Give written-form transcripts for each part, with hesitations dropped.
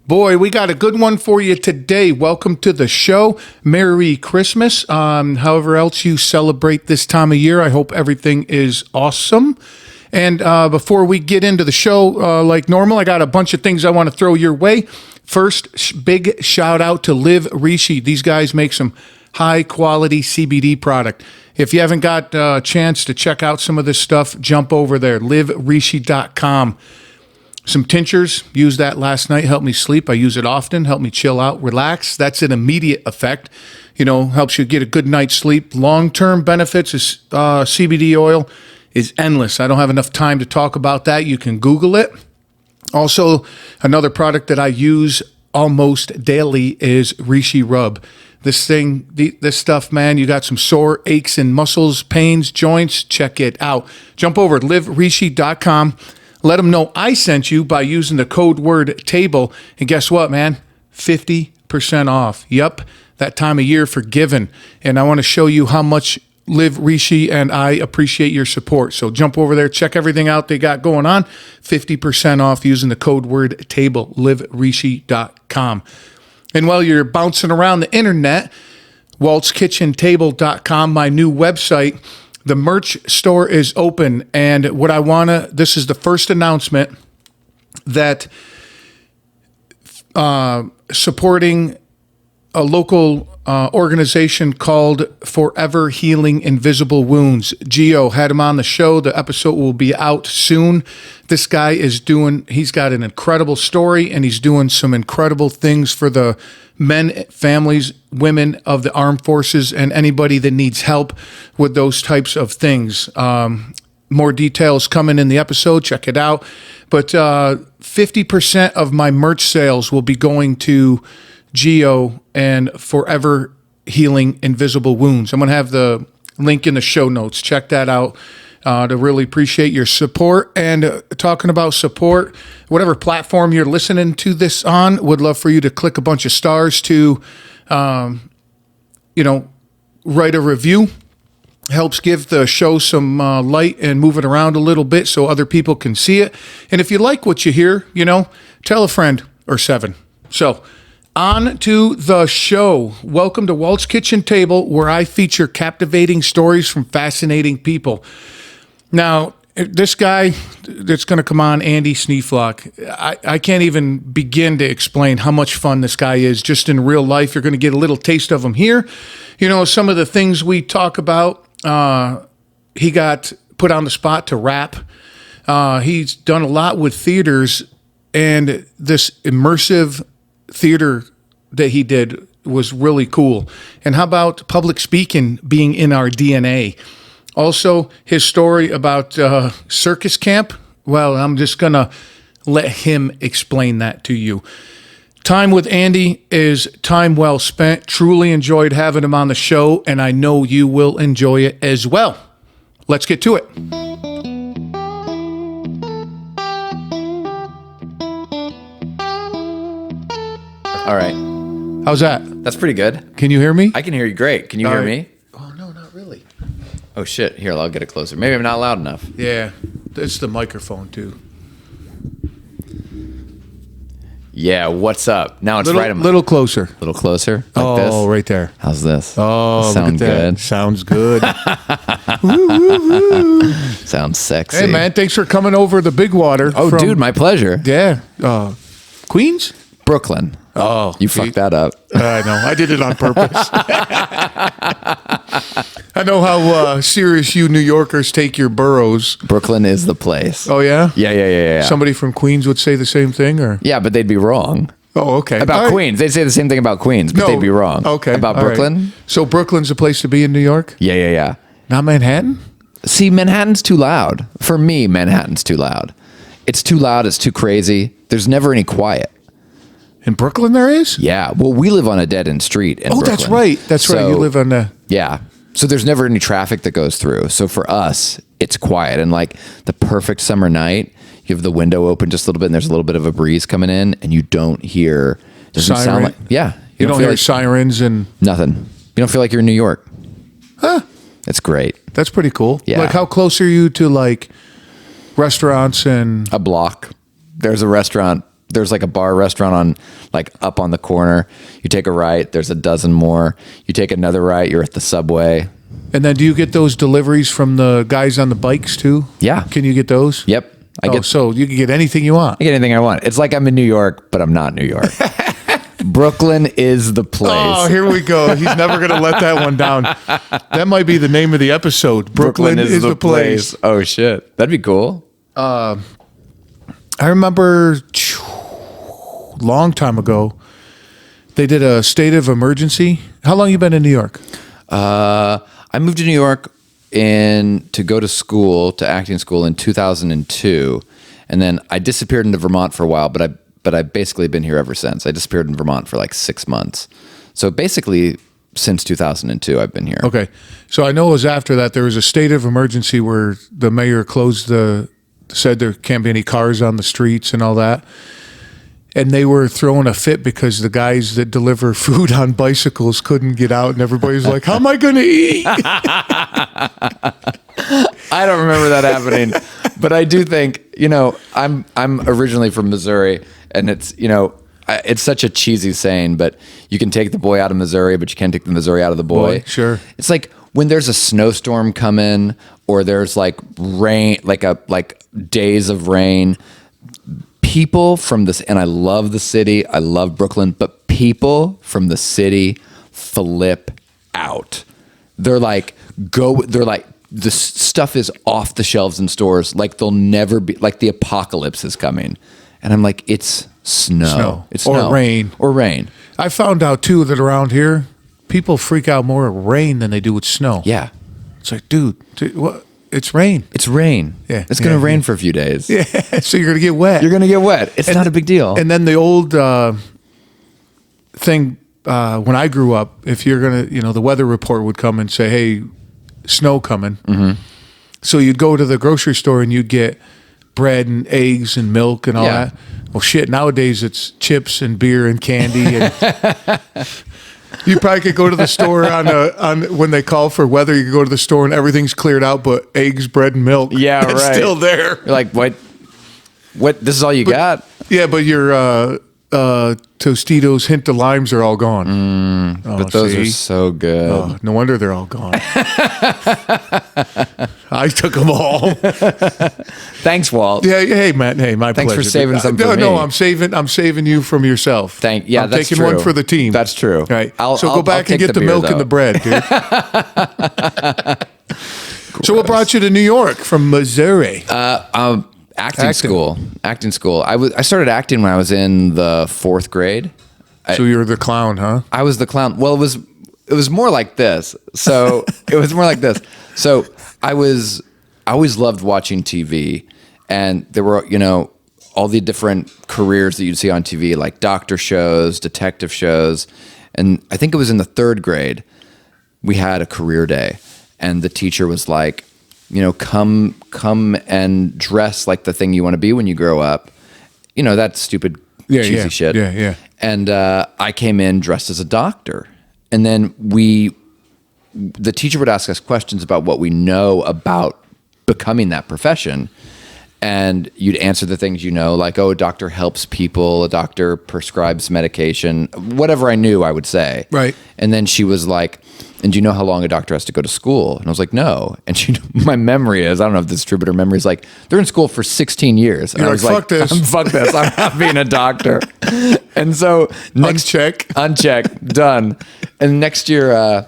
Boy, we got a good one for you today. Welcome to the show. Merry Christmas. However else you celebrate this time of year, I hope everything is awesome. And before we get into the show, like normal, I got a bunch of things I want to throw your way. First, big shout out to Live Rishi. These guys make some high quality CBD product. If you haven't got a chance to check out some of this stuff, jump over there, liverishi.com. Some tinctures, used that last night, helped me sleep. I use it often, helped me chill out, relax. That's an immediate effect. Helps you get a good night's sleep. Long-term benefits is CBD oil is endless. I don't have enough time to talk about that. You can Google it. Also, another product that I use almost daily is Rishi Rub. This stuff, man, you got some sore aches and muscles, pains, joints, check it out. Jump over to liverishi.com. Let them know I sent you by using the code word TABLE. And guess what, man? 50% off. Yep, that time of year for giving. And I want to show you how much Live Rishi and I appreciate your support. So jump over there, check everything out they got going on. 50% off using the code word TABLE, liverishi.com. And while you're bouncing around the internet, waltzkitchentable.com, my new website, the merch store is open, and this is the first announcement that supporting a local organization called Forever Healing Invisible Wounds. Gio had him on the show. The episode will be out soon. This guy he's got an incredible story, and he's doing some incredible things for the men, families, women of the armed forces, and anybody that needs help with those types of things. More details coming in the episode. Check it out. But 50% of my merch sales will be going to Geo and Forever Healing Invisible Wounds. I'm going to have the link in the show notes. Check that out to really appreciate your support. And talking about support, whatever platform you're listening to this on, would love for you to click a bunch of stars to, write a review. Helps give the show some light and move it around a little bit so other people can see it. And if you like what you hear, tell a friend or seven. So, on to the show. Welcome to Walt's Kitchen Table, where I feature captivating stories from fascinating people. Now, this guy that's going to come on, Andy Sneeflock, I can't even begin to explain how much fun this guy is just in real life. You're going to get a little taste of him here. Some of the things we talk about, he got put on the spot to rap. He's done a lot with theaters, and this immersive theater that he did was really cool. And how about public speaking being in our DNA? Also, his story about Circus Camp. Well, I'm just going to let him explain that to you. Time with Andy is time well spent. Truly enjoyed having him on the show, and I know you will enjoy it as well. Let's get to it. All right. How's that? That's pretty good. Can you hear me? I can hear you great. Can you hear me? Oh, no, not really. Oh, shit. Here, I'll get it closer. Maybe I'm not loud enough. Yeah, it's the microphone, too. Yeah, what's up? Now it's right. Little closer. A little closer? Like this? Oh, right there. How's this? Oh, Sound look at that. good? Sounds good. Woo, woo, woo. Sounds sexy. Hey, man, thanks for coming over the Big Water. Oh, dude, my pleasure. Yeah. Queens? Brooklyn. Oh. You fucked that up. I know. I did it on purpose. I know how serious you New Yorkers take your boroughs. Brooklyn is the place. Oh, yeah? Yeah. Somebody from Queens would say the same thing, or? Yeah, but they'd be wrong. Oh, okay. About Queens. They'd say the same thing about Queens, but they'd be wrong. Okay. About Brooklyn? Right. So Brooklyn's a place to be in New York? Yeah. Not Manhattan? See, Manhattan's too loud. For me, Manhattan's too loud. It's too loud. It's too crazy. There's never any quiet. In Brooklyn there is? Yeah. Well, we live on a dead-end street in Brooklyn. That's right. That's right. You live on the... Yeah. So there's never any traffic that goes through. So for us, it's quiet. And like the perfect summer night, you have the window open just a little bit and there's a little bit of a breeze coming in and you don't hear... Doesn't sound like... Yeah. You don't hear like, sirens and... Nothing. You don't feel like you're in New York. Huh. It's great. That's pretty cool. Yeah. Like how close are you to like restaurants and... A block. There's a restaurant there's like a bar restaurant on like up on the corner. You take a right, there's a dozen more. You take another right, you're at the Subway. And then do you get those deliveries from the guys on the bikes too? Yeah. Can you get those? Yep. So you can get anything you want. I get anything I want. It's like I'm in New York, but I'm not New York. Brooklyn is the place. Oh, here we go. He's never going to let that one down. That might be the name of the episode. Brooklyn is the place. Oh, shit. That'd be cool. I remember long time ago, they did a state of emergency. How long you been in New York? I moved to New York to go to school, to acting school in 2002. And then I disappeared into Vermont for a while, but I've basically been here ever since. I disappeared in Vermont for like 6 months. So basically, since 2002, I've been here. Okay. So I know it was after that there was a state of emergency where the mayor said there can't be any cars on the streets and all that. And they were throwing a fit because the guys that deliver food on bicycles couldn't get out, and everybody's like, how am I going to eat? I don't remember that happening, but I do think, I'm originally from Missouri, and it's, it's such a cheesy saying, but you can take the boy out of Missouri, but you can't take the Missouri out of the boy. Sure. It's like when there's a snowstorm coming, or there's like rain, like days of rain. People from this, and I love the city, I love Brooklyn, but people from the city flip out. They're like, the stuff is off the shelves in stores. Like they'll never be, like the apocalypse is coming. And I'm like, it's snow. It's snow. Or rain. I found out too that around here, people freak out more at rain than they do with snow. Yeah. It's like, dude, what? It's rain. It's rain. Yeah. It's going to rain for a few days. Yeah. So you're going to get wet. You're going to get wet. It's not a big deal. And then the old thing, when I grew up, if you're going to, the weather report would come and say, hey, snow coming. Mm-hmm. So you'd go to the grocery store and you'd get bread and eggs and milk and all that. Well, shit, nowadays it's chips and beer and candy. And you probably could go to the store on when they call for weather. You could go to the store and everything's cleared out, but eggs, bread, and milk. Yeah, it's right. still there. You're like, what? This is all you got? Yeah, but your Tostitos hint of limes are all gone. But those are so good. Oh, no wonder they're all gone. I took them all. Thanks, Walt. Yeah, hey, Matt. Hey, my pleasure. Thanks for saving some for me. No, I'm saving you from yourself. I'm that's taking true. one for the team. That's true. All right. So go back and get the milk and the bread, dude. So what brought you to New York from Missouri? Acting school. I started acting when I was in the 4th grade. So you were the clown, huh? I was the clown. Well, it was more like this. So So I always loved watching TV, and there were, all the different careers that you'd see on TV, like doctor shows, detective shows. And I think it was in the 3rd grade, we had a career day, and the teacher was like, come and dress like the thing you want to be when you grow up. That stupid cheesy shit. Yeah. And I came in dressed as a doctor. And then the teacher would ask us questions about what we know about becoming that profession. And you'd answer the things like, oh, a doctor helps people, a doctor prescribes medication, whatever I knew, I would say. Right. And then she was like, and do you know how long a doctor has to go to school? And I was like, no. And my memory is, I don't know if this is true, but her memory is like, they're in school for 16 years. And You're I was fuck this. Fuck this. I'm not being a doctor. And so uncheck, done. And next year,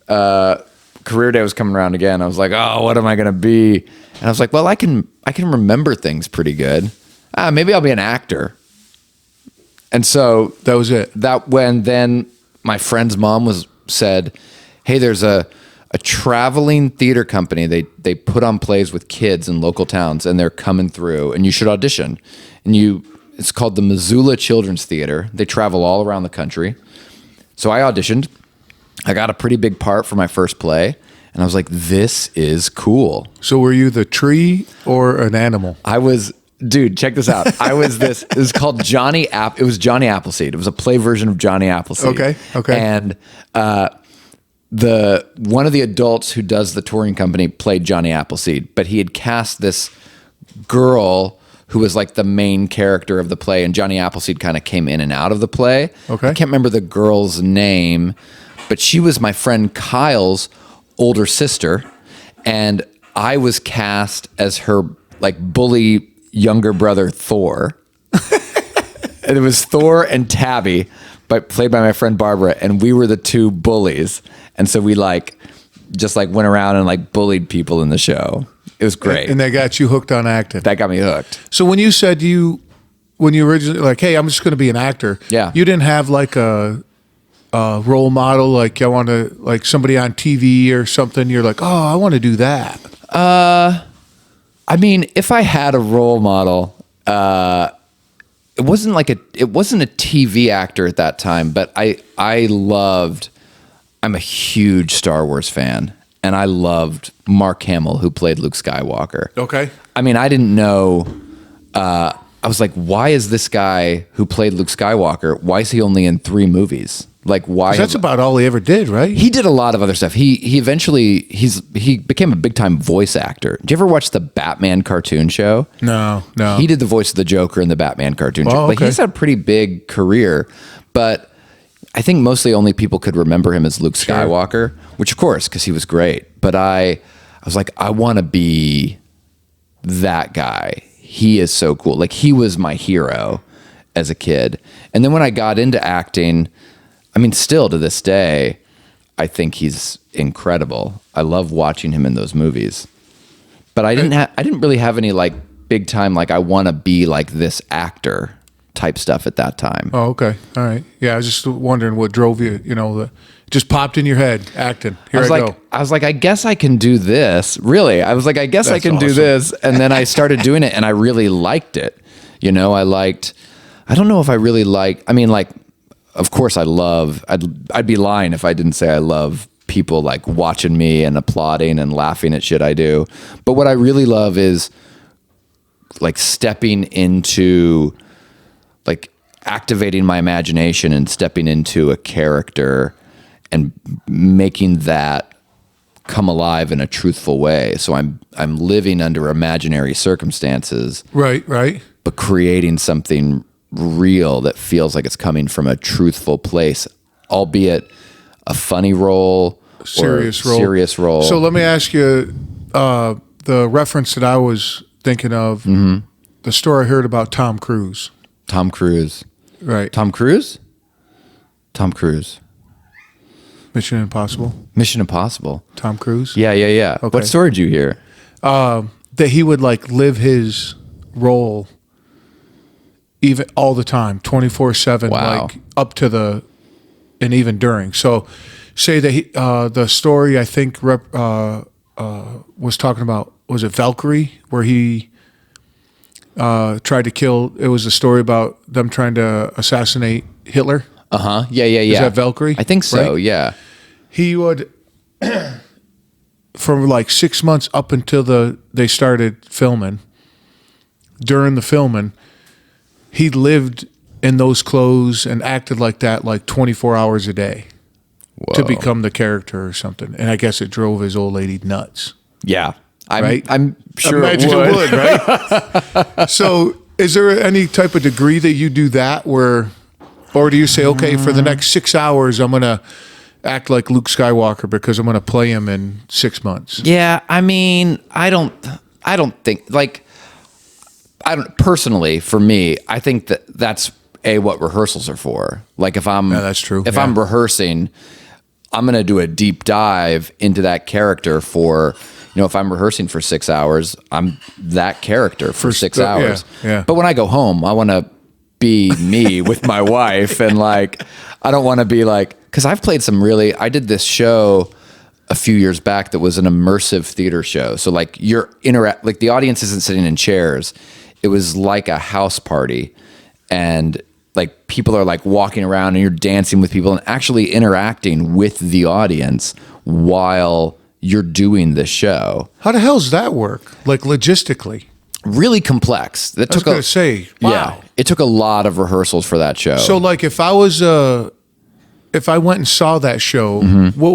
career day was coming around again. I was like, oh, what am I going to be? And I was like, well, I can remember things pretty good. Maybe I'll be an actor. And so that was it. Then my friend's mom said, hey, there's a traveling theater company. They put on plays with kids in local towns, and they're coming through, and you should audition. And it's called the Missoula Children's Theater. They travel all around the country. So I auditioned. I got a pretty big part for my first play. And I was like, this is cool. So were you the tree or an animal? Dude, check this out. It was called it was Johnny Appleseed. It was a play version of Johnny Appleseed. Okay. And one of the adults who does the touring company played Johnny Appleseed, but he had cast this girl who was like the main character of the play, and Johnny Appleseed kind of came in and out of the play. Okay. I can't remember the girl's name, but she was my friend Kyle's older sister, and I was cast as her like bully younger brother Thor. And it was Thor and Tabby, but played by my friend Barbara, and we were the two bullies. And so we just went around and like bullied people in the show. It was great. And they got you hooked on acting. That got me hooked. So when you said when you originally like, hey, I'm just going to be an actor. Yeah. You didn't have like a role model, like I want to, like somebody on TV or something. You're like, oh, I want to do that. I mean, if I had a role model, it wasn't a TV actor at that time, but I'm a huge Star Wars fan, and I loved Mark Hamill, who played Luke Skywalker. Okay. I mean, I didn't know, I was like, why is this guy who played Luke Skywalker, why is he only in 3 movies? Like, why? That's about all he ever did, right? He did a lot of other stuff. He eventually he became a big time voice actor. Did you ever watch the Batman cartoon show? No. He did the voice of the Joker in the Batman cartoon show. Oh, Like, okay. he's had a pretty big career, but I think mostly only people could remember him as Luke Skywalker, which of course, because he was great. But I was like, I want to be that guy. He is so cool. Like, he was my hero as a kid. And then when I got into acting, I mean, still to this day, I think he's incredible. I love watching him in those movies. But I didn't really have any like big time, like I want to be like this actor type stuff at that time. Oh, okay. All right. Yeah, I was just wondering what drove you, just popped in your head, acting. Here I go. I was like, I guess I can do this. Really? I was like, I guess I That's can do awesome. this. And then I started doing it, and I really liked it. I don't know if I really of course I'd be lying if I didn't say I love people like watching me and applauding and laughing at shit I do. But what I really love is like stepping into, like activating my imagination and stepping into a character and making that come alive in a truthful way. So I'm living under imaginary circumstances. Right. But creating something real that feels like it's coming from a truthful place, albeit a funny role, Serious role. So let me ask you, the reference that I was thinking of, the story I heard about Tom Cruise. Tom Cruise. Right. Tom Cruise? Tom Cruise. Mission Impossible. Mission Impossible. Tom Cruise. Yeah. Okay. What story did you hear? That he would like live his role even all the time, 24/7, Wow. like up to and even during. So say that the story I think was talking about, was it Valkyrie, where he tried to kill, it was a story about them trying to assassinate Hitler. Yeah. Is that Valkyrie? I think so, Right? yeah. He would, from like 6 months up until they started filming, during the filming, he lived in those clothes and acted like that like 24 hours a day to become the character or something. And I guess it drove his old lady nuts. Yeah. Right? I'm sure Imagine it would. right? So is there any type of degree that you do that where, or do you say, okay, for the next 6 hours, I'm going to act like Luke Skywalker because I'm going to play him in 6 months? Yeah, I mean, I don't think, like, personally, for me, I think that's what rehearsals are for. Like, if I'm, Yeah, that's true. If Yeah. I'm rehearsing, I'm going to do a deep dive into that character for, if I'm rehearsing for 6 hours, I'm that character for 6 hours. yeah. But when I go home, I want to be me with my wife, and like, I don't want to be like, because I did this show a few years back that was an immersive theater show. So like like the audience isn't sitting in chairs. It was like a house party, and like people are like walking around and you're dancing with people and actually interacting with the audience while you're doing the show. How the hell does that work? Like logistically? Really complex. I was going to say, wow. Yeah, it took a lot of rehearsals for that show. So like if I went and saw that show, Mm-hmm. what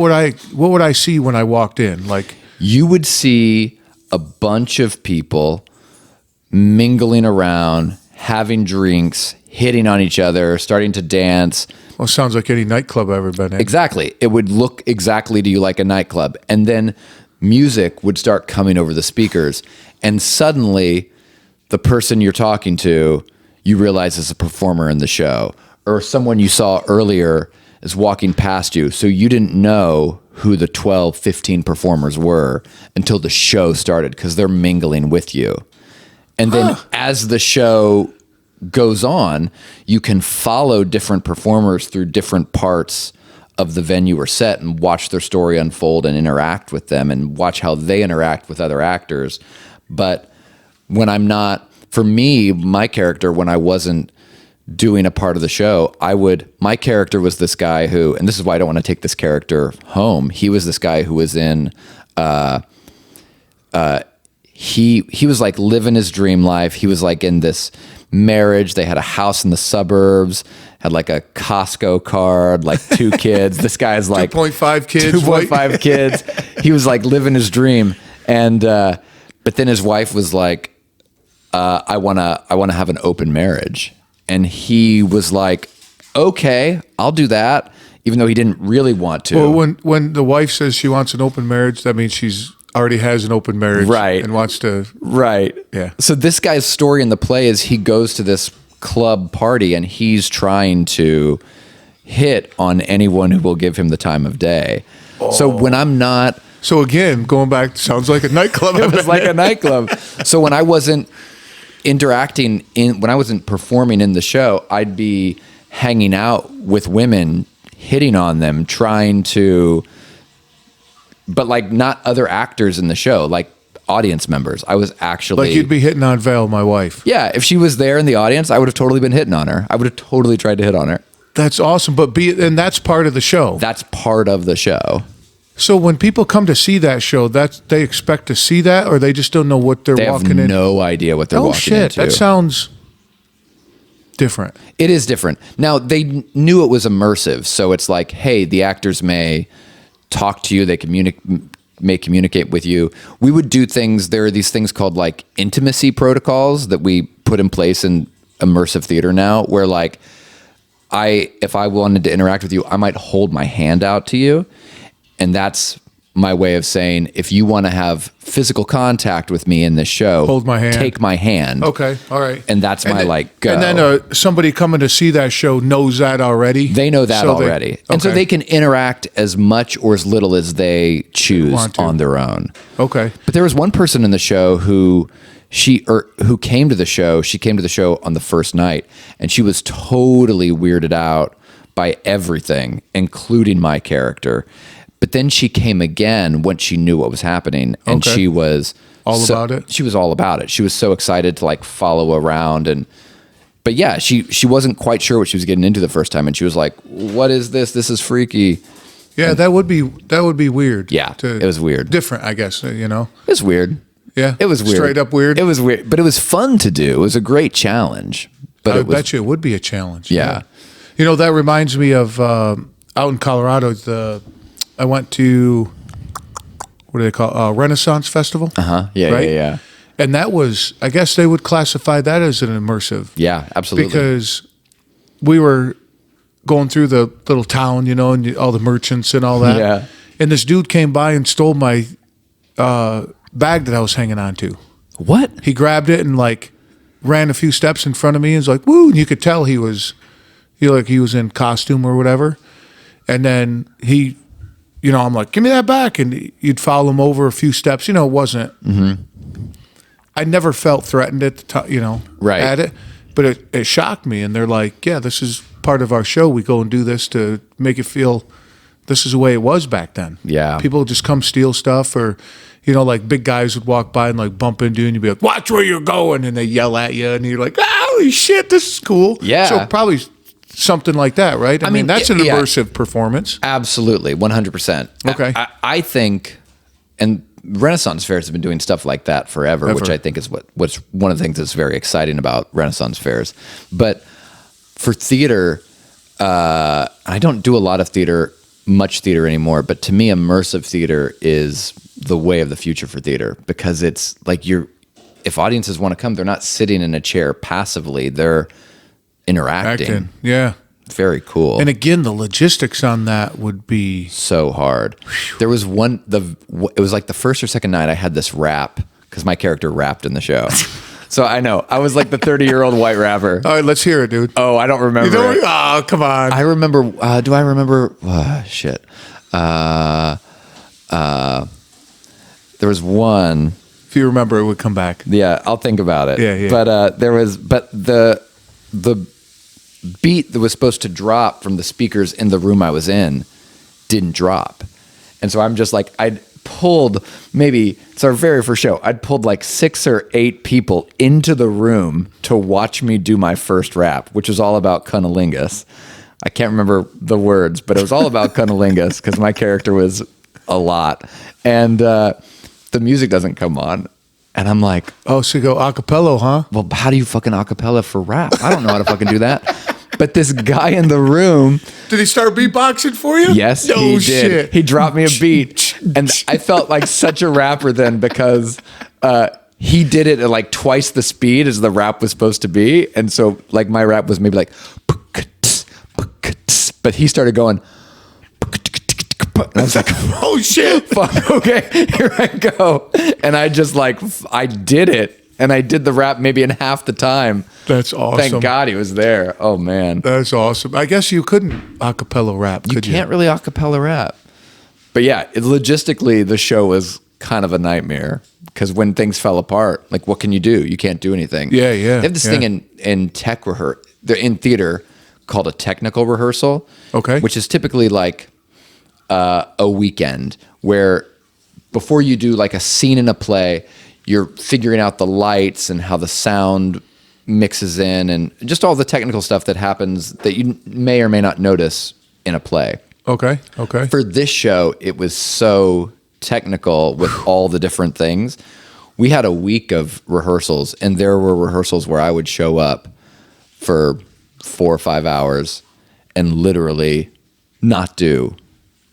would I see when I walked in? Like, you would see a bunch of people mingling around, having drinks, hitting on each other, starting to dance. Well, sounds like any nightclub I've ever been in. Exactly. It would look exactly to you like a nightclub. And then music would start coming over the speakers. And suddenly, the person you're talking to, you realize is a performer in the show. Or someone you saw earlier is walking past you. So you didn't know who the 12, 15 performers were until the show started because they're mingling with you. And then as the show goes on, you can follow different performers through different parts of the venue or set and watch their story unfold and interact with them and watch how they interact with other actors. But when I'm not, for me, my character, when I wasn't doing a part of the show, my character was this guy who, and this is why I don't want to take this character home. He was this guy who was in, he was like living his dream life. He was like in this marriage. They had a house in the suburbs, had like a Costco card, like 2 kids. This guy's like 2.5 kids. 2.5 kids. He was like living his dream. And, but then his wife was like, I want to have an open marriage. And he was like, okay, I'll do that. Even though he didn't really want to. Well, when the wife says she wants an open marriage, that means she's already has an open marriage. Right. And wants to. Right. Yeah. So this guy's story in the play is he goes to this club party and he's trying to hit on anyone who will give him the time of day. Oh. So when I'm not. So again, going back, sounds like a nightclub. It was like a nightclub. So when I wasn't when I wasn't performing in the show, I'd be hanging out with women, hitting on them, trying to, but like not other actors in the show, like audience members. I was actually like you'd be hitting on Val, my wife. Yeah, if she was there in the audience, I would have totally been hitting on her. I would have totally tried to hit on her. That's awesome, and that's part of the show. That's part of the show. So when people come to see that show, they expect to see that, or they just don't know what they're walking in? They have no idea what they're walking into. That sounds different. It is different. Now, they knew it was immersive, so it's like, hey, the actors may talk to you, they may communicate with you. We would do things, there are these things called like intimacy protocols that we put in place in immersive theater now, where like, if I wanted to interact with you, I might hold my hand out to you. And that's my way of saying, if you want to have physical contact with me in this show, hold my hand. Take my hand. Okay, all right. And that's go. And then somebody coming to see that show knows that already. They know that already. And so they can interact as much or as little as they choose on their own. Okay. But there was one person in the show who came to the show. She came to the show on the first night, and she was totally weirded out by everything, including my character. But then she came again once she knew what was happening, and she was about it. She was all about it. She was so excited to like follow around, but yeah, she wasn't quite sure what she was getting into the first time, and she was like, "What is this? This is freaky." Yeah, that would be weird. Yeah, it was weird, different, I guess. It was weird. Yeah, it was weird, straight up weird. It was weird, but it was fun to do. It was a great challenge. But I bet you it would be a challenge. Yeah. That reminds me of out in Colorado. I went to, what do they call Renaissance Festival? Yeah, right? yeah. And that was, I guess they would classify that as an immersive. Yeah, absolutely. Because we were going through the little town, and all the merchants and all that. Yeah. And this dude came by and stole my bag that I was hanging on to. What? He grabbed it and like ran a few steps in front of me and was like, woo. And you could tell he was in costume or whatever. And then he, I'm like, give me that back. And you'd follow him over a few steps. It wasn't, I never felt threatened at the time, right. at it. But it shocked me. And they're like, yeah, this is part of our show. We go and do this to make it feel this is the way it was back then. Yeah. People would just come steal stuff, or, like big guys would walk by and like bump into you and you'd be like, watch where you're going. And they yell at you and you're like, holy shit, this is cool. Yeah. So probably something like that, right? I mean, that's an immersive performance. Absolutely, 100%. Okay. I think, and Renaissance fairs have been doing stuff like that forever. Which I think is what's one of the things that's very exciting about Renaissance fairs. But for theater, I don't do a lot of much theater anymore, but to me, immersive theater is the way of the future for theater, because it's like if audiences want to come, they're not sitting in a chair passively. They're interacting. Acting. Yeah. Very cool. And again, the logistics on that would be so hard. There was it was like the first or second night I had this rap because my character rapped in the show. So I know I was like the 30-year-old white rapper. All right, let's hear it, dude. Oh, I don't remember. You don't, it. oh, come on. I remember. Do I remember? Shit. There was one. If you remember, it would come back. Yeah, I'll think about it. Yeah. But the beat that was supposed to drop from the speakers in the room I was in didn't drop. And so I'm just like, I'd pulled it's our very first show. I'd pulled like 6 or 8 people into the room to watch me do my first rap, which was all about cunnilingus. I can't remember the words, but it was all about cunnilingus because my character was a lot. And the music doesn't come on. And I'm like, oh, so you go acapella, huh? well, how do you fucking acapella for rap? I don't know how to fucking do that. But this guy in the room. Did he start beatboxing for you? Yes, no he did. Shit. He dropped me a beat. And I felt like such a rapper then because he did it at like twice the speed as the rap was supposed to be. And so like my rap was maybe like, but he started going, and I was like, oh shit. Fuck, okay, here I go. And I just like, I did it. And I did the rap maybe in half the time. That's awesome. Thank God he was there. Oh, man. That's awesome. I guess you couldn't acapella rap, could you? You can't really acapella rap. But yeah, logistically, the show was kind of a nightmare because when things fell apart, like what can you do? You can't do anything. Yeah. They have this thing in in theater called a technical rehearsal. Okay. Which is typically like a weekend where before you do like a scene in a play, you're figuring out the lights and how the sound mixes in and just all the technical stuff that happens that you may or may not notice in a play. Okay. For this show, it was so technical with all the different things. We had a week of rehearsals, and there were rehearsals where I would show up for 4 or 5 hours and literally not do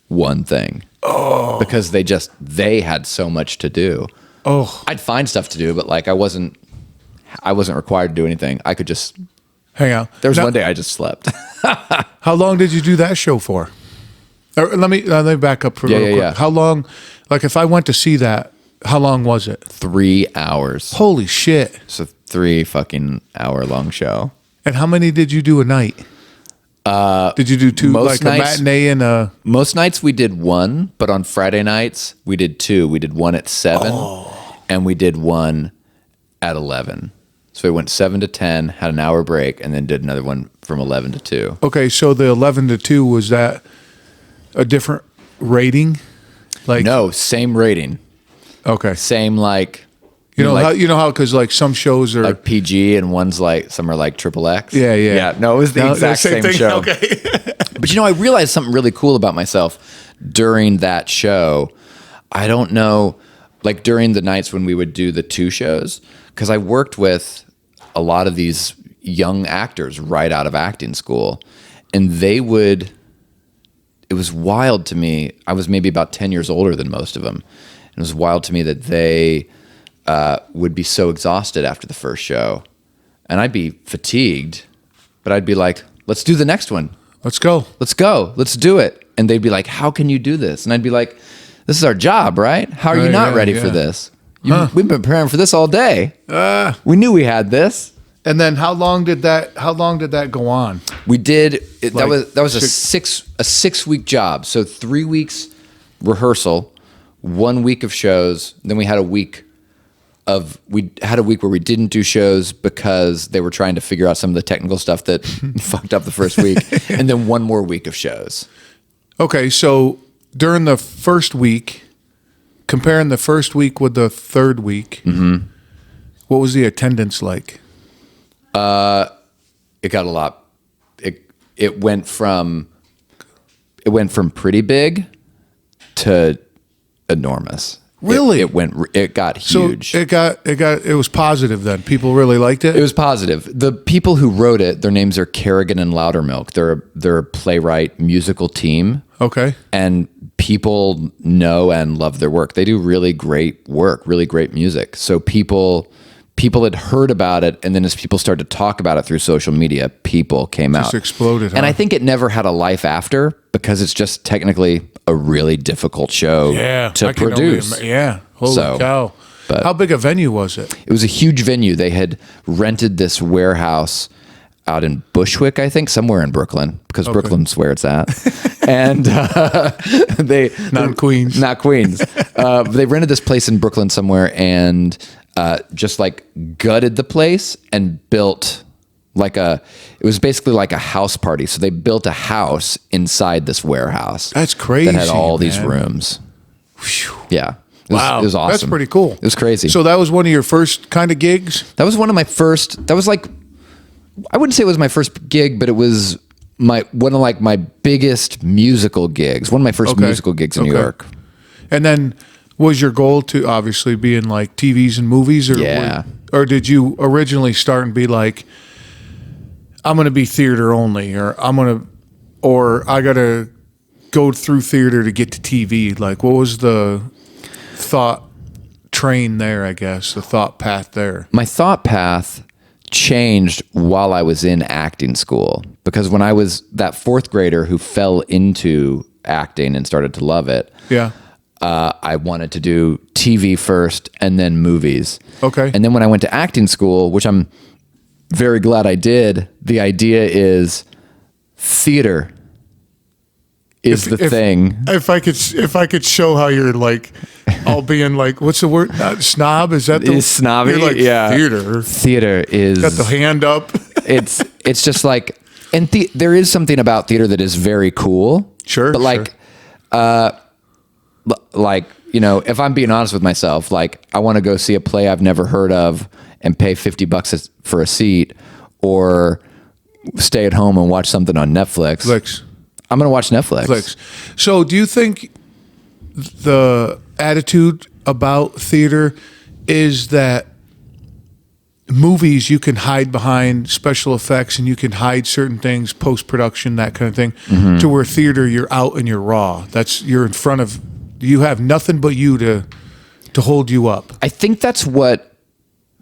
one thing. Oh. Because they had so much to do. Oh, I'd find stuff to do, but like I wasn't required to do anything. I could just hang out. There was one day I just slept. How long did you do that show for? Let me back up for a little quick. Yeah. How long? Like if I went to see that, how long was it? 3 hours. Holy shit! So 3 fucking hour long show. And how many did you do a night? Did you do 2, like nights, a matinee and a? Most nights we did 1, but on Friday nights we did 2. We did 1 at 7, and we did 1 at 11. So we went 7 to 10, had an hour break, and then did another one from 11 to 2. Okay, so the 11 to 2, was that a different rating? Like no, same rating. Okay, Same like. you know like, how because like some shows are like PG and one's like some are like XXX. Yeah. No, it was the exact same thing? show. Okay. But I realized something really cool about myself during that show. I don't know, like during the nights when we would do the 2 shows, because I worked with a lot of these young actors right out of acting school, and it was wild to me. I was maybe about 10 years older than most of them. And it was wild to me that they would be so exhausted after the first show. And I'd be fatigued, but I'd be like, let's do the next one. Let's go. Let's do it. And they'd be like, how can you do this? And I'd be like, this is our job, right? How are you not ready for this? We've been preparing for this all day. We knew we had this. And then how long did that go on? We did that Like was a 6-week job. So 3 weeks rehearsal, 1 week of shows. Then we had a week where we didn't do shows because they were trying to figure out some of the technical stuff that fucked up the first week. And then 1 more week of shows. Okay, so during the first week, comparing the first week with the third week, what was the attendance like? It got a lot. It went from pretty big to enormous. Really? It got huge. So it was positive then. People really liked it? It was positive. The people who wrote it, their names are Kerrigan and Loudermilk. They're a playwright musical team. Okay. And people know and love their work. They do really great work, really great music. So people people had heard about it, and then as people started to talk about it through social media, people came out. Just exploded, And huh? I think it never had a life after because it's just technically a really difficult show to I can only produce. Holy So, cow. but- How big a venue was it? It was a huge venue. They had rented this warehouse out in Bushwick, I think, somewhere in Brooklyn, because Brooklyn's where it's at. And they Not Queens. Not Queens. They rented this place in Brooklyn somewhere and just like gutted the place and built it was basically like a house party. So they built a house inside this warehouse. That's crazy, That had all these man. rooms. Yeah. Wow. It was awesome. That's pretty cool. It was crazy. So that was one of your first kind of gigs? That was one of my first. That was like, I wouldn't say it was my first gig, but it was one of like my biggest musical gigs. One of my first musical gigs in New York. And then was your goal to obviously be in like TVs and movies, or Yeah. or did you originally start and be like, I'm going to be theater only, or I got to go through theater to get to TV? Like, what was the thought train there? I guess the thought path there. My thought path changed while I was in acting school, because when I was that fourth grader who fell into acting and started to love it, Yeah. I wanted to do TV first and then movies. Okay. And then when I went to acting school, which I'm very glad I did, the idea is theater is the thing. If I could show how you're like, all being like, what's the word? Snob? Is that the Is snobby? You're like, Yeah. theater. Theater is Got the hand up. it's just like, and there is something about theater that is very cool. Sure, but like, like, you know, if I'm being honest with myself, like I want to go see a play I've never heard of and pay $50 for a seat, or stay at home and watch something on Netflix. I'm going to watch Netflix. So do you think the attitude about theater is that movies, you can hide behind special effects and you can hide certain things, post-production, that kind of thing, to where theater, you're out and you're raw. You're in front of, you have nothing but you to hold you up. I think that's what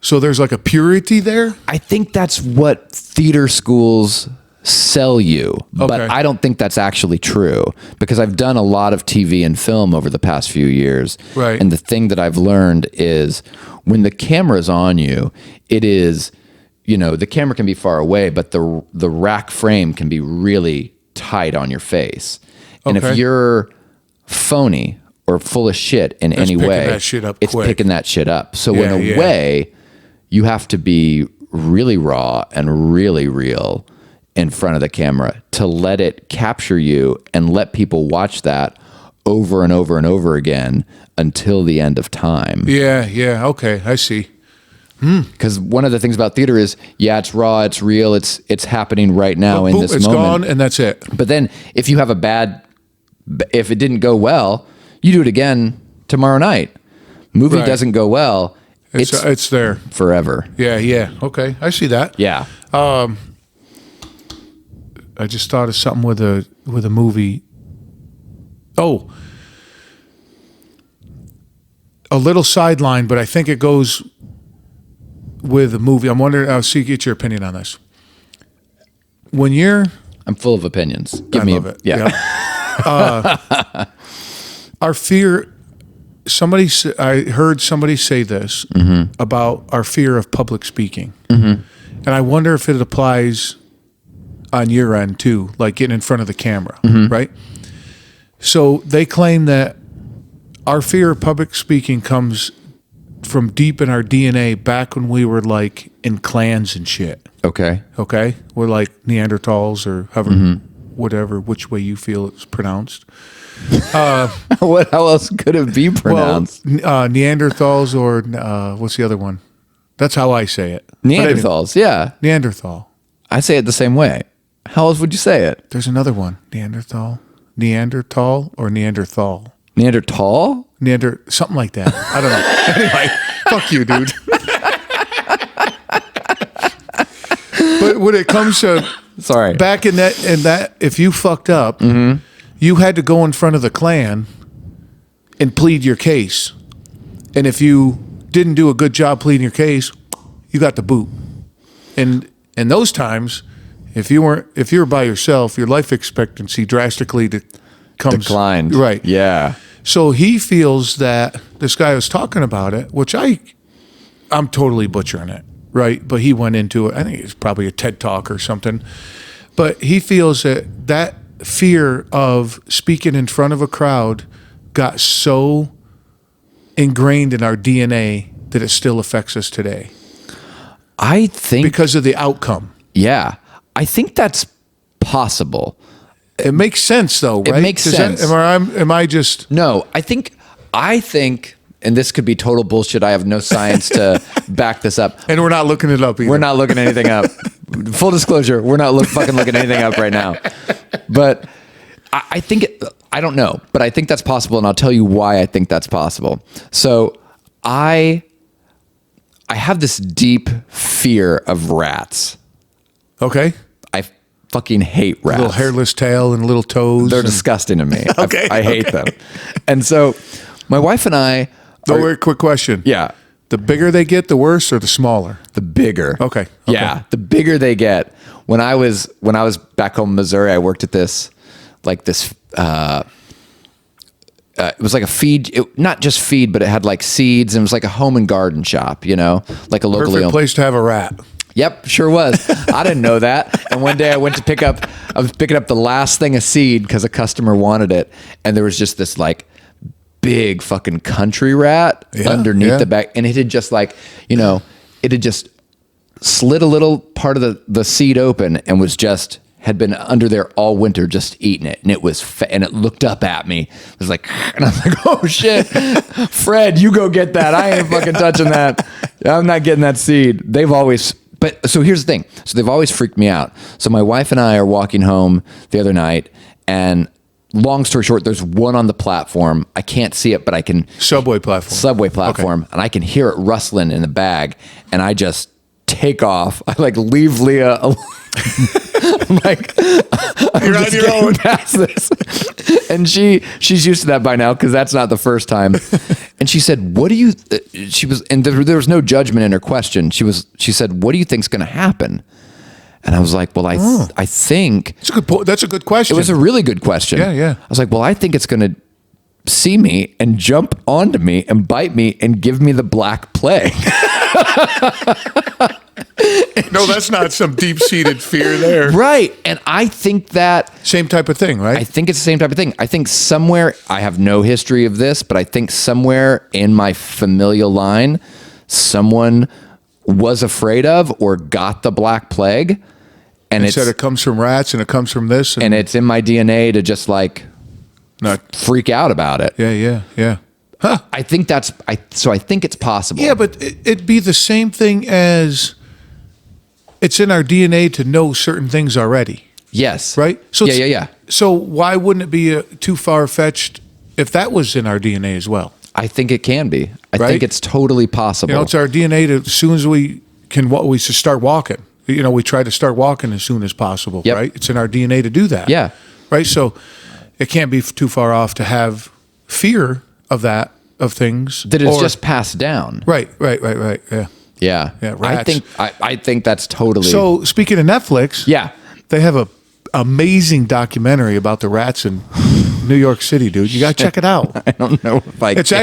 So there's like a purity there? I think that's what theater schools sell you, but Okay. I don't think that's actually true, because I've done a lot of TV and film over the past few years. Right. And the thing that I've learned is when the camera's on you, it is, you know, the camera can be far away, but the rack frame can be really tight on your face. And Okay. if you're phony or full of shit in any picking way, that shit up it's quick. picking that shit up. So Yeah, in a yeah. way, you have to be really raw and really real in front of the camera to let it capture you and let people watch that over and over and over again until the end of time. Yeah. Okay, I see. Because one of the things about theater is, yeah, it's raw, it's real, it's happening right now in Boom, this it's moment. gone and that's it. But then if you have if it didn't go well, you do it again tomorrow night. Movie Right. doesn't go well, It's there. forever. Yeah. Okay, I see that. Yeah. I just thought of something with a movie. Oh, a little sideline, but I think it goes with a movie. I'm wondering. I'll see. Get your opinion on this. When you're, I'm full of opinions. Give I me love it. Yeah. Our fear. I heard somebody say this about our fear of public speaking, and I wonder if it applies on your end too, like getting in front of the camera, right? So they claim that our fear of public speaking comes from deep in our DNA, back when we were like in clans and shit. Okay. Okay, we're like Neanderthals or however, whatever, which way you feel it's pronounced. What? How else could it be pronounced? Well, Neanderthals or what's the other one? That's how I say it. But anyway, Neanderthals. Yeah. Neanderthal. I say it the same way. How else would you say it? There's another one. Neanderthal or Neanderthal. Neanderthal? Something like that. I don't know. Anyway, fuck you, dude. But when it comes to Sorry. back in that, if you fucked up, you had to go in front of the clan and plead your case. And if you didn't do a good job pleading your case, you got the boot. And in those times, if you were by yourself, your life expectancy drastically declined. Right. Yeah. So he feels that this guy was talking about it, which I'm totally butchering it, right? But he went into it. I think it's probably a TED Talk or something. But he feels that fear of speaking in front of a crowd got so ingrained in our DNA that it still affects us today. I think because of the outcome. Yeah. I think that's possible. It makes sense, though, right? It makes sense. Am I just... No, I think, and this could be total bullshit. I have no science to back this up. And we're not looking it up either. We're not looking anything up. Full disclosure, we're not fucking looking anything up right now. But I think, I don't know, but I think that's possible, and I'll tell you why I think that's possible. So I have this deep fear of rats. Okay. I fucking hate rats. Little hairless tail and little toes. They're disgusting to me. Okay. I hate them. And so my wife and I... Very quick question. Yeah. The bigger they get, the worse, or the smaller? The bigger. Okay. Yeah. The bigger they get. When I was back home in Missouri, I worked at this, it was like a feed, not just feed, but it had like seeds, and it was like a home and garden shop, like a locally Perfect owned place to have a rat. Yep, sure was. I didn't know that. And one day I was picking up the last thing of seed because a customer wanted it. And there was just this like big fucking country rat underneath the bag. And it had just it had just slid a little part of the seed open and had been under there all winter just eating it. And it was, and it looked up at me. It was like, and I was like, oh shit, Fred, you go get that. I ain't fucking touching that. I'm not getting that seed. But so here's the thing. So they've always freaked me out. So my wife and I are walking home the other night, and long story short, there's one on the platform. I can't see it, but I can... Subway platform. Okay. And I can hear it rustling in the bag, and I just take off. I leave Leah alone. I'm you're on your own. Past this. And she's used to that by now, because that's not the first time. And she said, what do you, she was, and there was no judgment in her question. She said, what do you think's going to happen? And I was like, well, I think. That's a good question. It was a really good question. Yeah. I was like, well, I think it's going to see me and jump onto me and bite me and give me the Black Plague. No, that's not some deep-seated fear there. Right. And I think that... Same type of thing, right? I think it's the same type of thing. I think somewhere, I have no history of this, but I think somewhere in my familial line, someone was afraid of or got the Black Plague. And it said it comes from rats and it comes from this. And it's in my DNA to just not freak out about it. Yeah. Huh. I think I think it's possible. Yeah, but it'd be the same thing as it's in our DNA to know certain things already. Yes. Right? So yeah. So why wouldn't it be too far-fetched if that was in our DNA as well? I think it can be. I think it's totally possible. It's our DNA to, as soon as we should start walking. We try to start walking as soon as possible, right? It's in our DNA to do that. Yeah. Right? So it can't be too far off to have fear of things. That it's just passed down. Right. Yeah. Yeah. Rats. I think that's totally... So speaking of Netflix, they have a amazing documentary about the rats in New York City, dude. You got to check it out. I don't know if I It's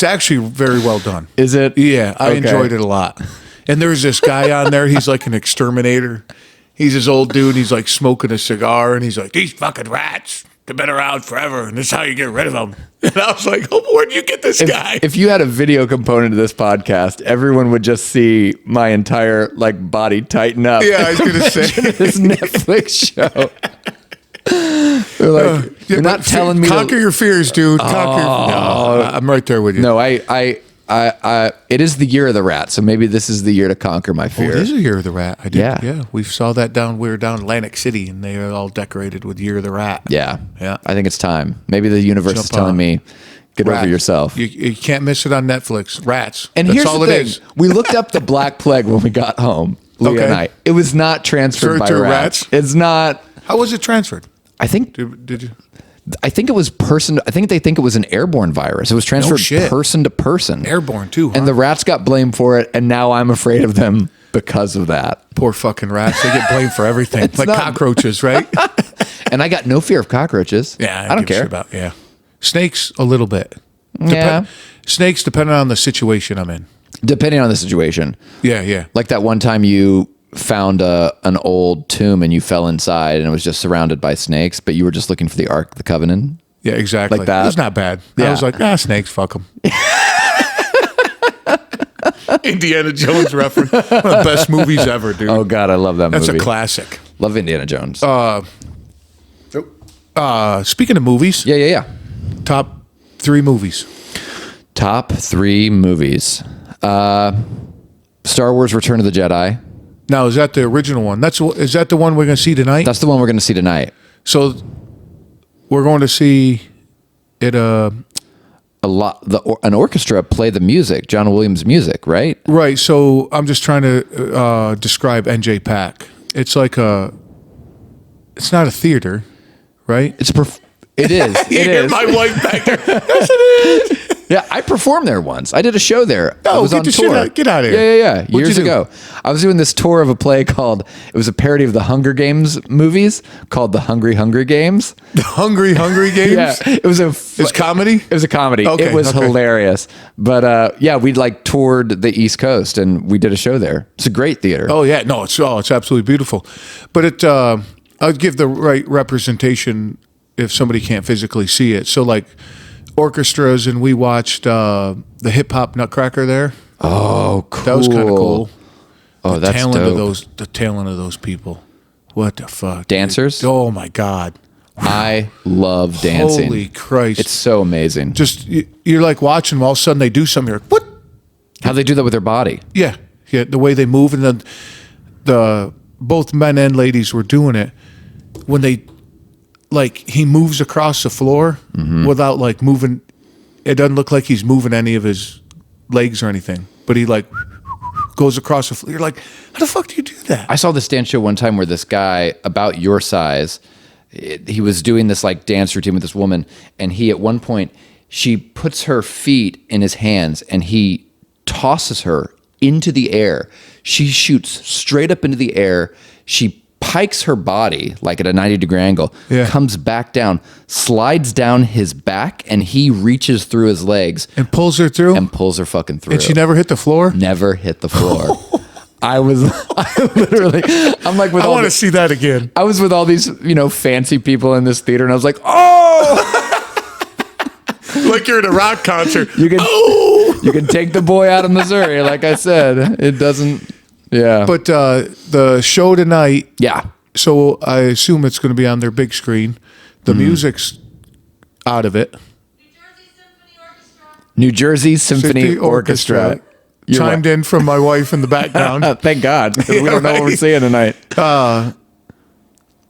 actually very well done. Is it? Yeah, I enjoyed it a lot. And there's this guy on there, he's like an exterminator. He's this old dude, he's like smoking a cigar, and he's like, these fucking rats, they've been around forever, and this is how you get rid of them. And I was like, oh, where'd you get this guy? If you had a video component of this podcast, everyone would just see my entire body tighten up. Yeah, I was going to say. This Netflix show. They're like, you're not telling me conquer your fears, dude. No, I'm right there with you. No, it is the year of the rat, so maybe this is the year to conquer my fear. It is the year of the rat. I did. Yeah. We saw that we were down Atlantic City, and they were all decorated with Year of the Rat. Yeah. Yeah. I think it's time. Maybe the universe is telling me, get over yourself. You can't miss it on Netflix. Rats. And that's here's all the it thing. is. We looked up the Black Plague when we got home, Leah and I. It was not transferred by rats. It's not. How was it transferred? I think Did you? I think it was I think they think it was an airborne virus. It was transferred shit. person to person. Airborne too, huh? And the rats got blamed for it, and now I'm afraid of them because of that. Poor fucking rats. They get blamed for everything. Like cockroaches, right? And I got no fear of cockroaches. Yeah, I don't care. Yeah. Snakes, a little bit. Yeah. Snakes, depending on the situation I'm in. Depending on the situation. Yeah. Like that one time you found an old tomb and you fell inside and it was just surrounded by snakes, but you were just looking for the Ark of the Covenant. Yeah, exactly. Like that. It was not bad. Yeah. I was like, snakes, fuck them. Indiana Jones reference. One of the best movies ever, dude. Oh, God, I love that movie. That's a classic. Love Indiana Jones. Speaking of movies. Yeah. Top 3 movies. Top 3 movies. Star Wars Return of the Jedi. Now, is that the original one? Is that the one we're going to see tonight? That's the one we're going to see tonight. So we're going to see it. An orchestra play the music, John Williams music, right? Right. So I'm just trying to describe NJ Pack. It's like it's not a theater, right? It is. It is. My wife back there. Yes, it is. Yeah, I performed there once. I did a show there. I Oh, was get on the tour. shit out. Get out of here. Yeah. What'd you Years do? ago. I was doing this tour of a play it was a parody of the Hunger Games movies called The Hungry Games. The Hungry Games? Yeah. It was It's comedy? It was a comedy. Okay, It was okay. hilarious. But we toured the East Coast and we did a show there. It's a great theater. Oh, yeah. No, it's absolutely beautiful. But I'd give the right representation if somebody can't physically see it. So, like, orchestras, and we watched the Hip Hop Nutcracker there. Oh, cool. That was kind of cool. Oh, that's dope. The talent of those people. What the fuck? Dancers? Dude? Oh, my God. I love dancing. Holy Christ. It's so amazing. Just, you're like watching them, all of a sudden they do something, you're like, what? How they do that with their body. Yeah, the way they move, and then both men and ladies were doing it when they, like, he moves across the floor without, like, moving. It doesn't look like he's moving any of his legs or anything, but he, like, goes across the floor. You're like, how the fuck do you do that? I saw this dance show one time where this guy about your size, he was doing this like dance routine with this woman, and he at one point she puts her feet in his hands and he tosses her into the air. She shoots straight up into the air. She pikes her body like at a 90-degree angle, comes back down, slides down his back, and he reaches through his legs And pulls her through? and pulls her fucking through. And she never hit the floor? Never hit the floor. I like with I all want to see that again. I was with all these, fancy people in this theater, and I was like, oh! Like you're at a rock concert. You can take the boy out of Missouri, like I said. It doesn't, yeah. But the show tonight, Yeah. so I assume it's going to be on their big screen. The music's out of it. New Jersey Symphony Orchestra. You're Chimed in from my wife in the background. Thank God, 'cause we don't know what we're seeing tonight.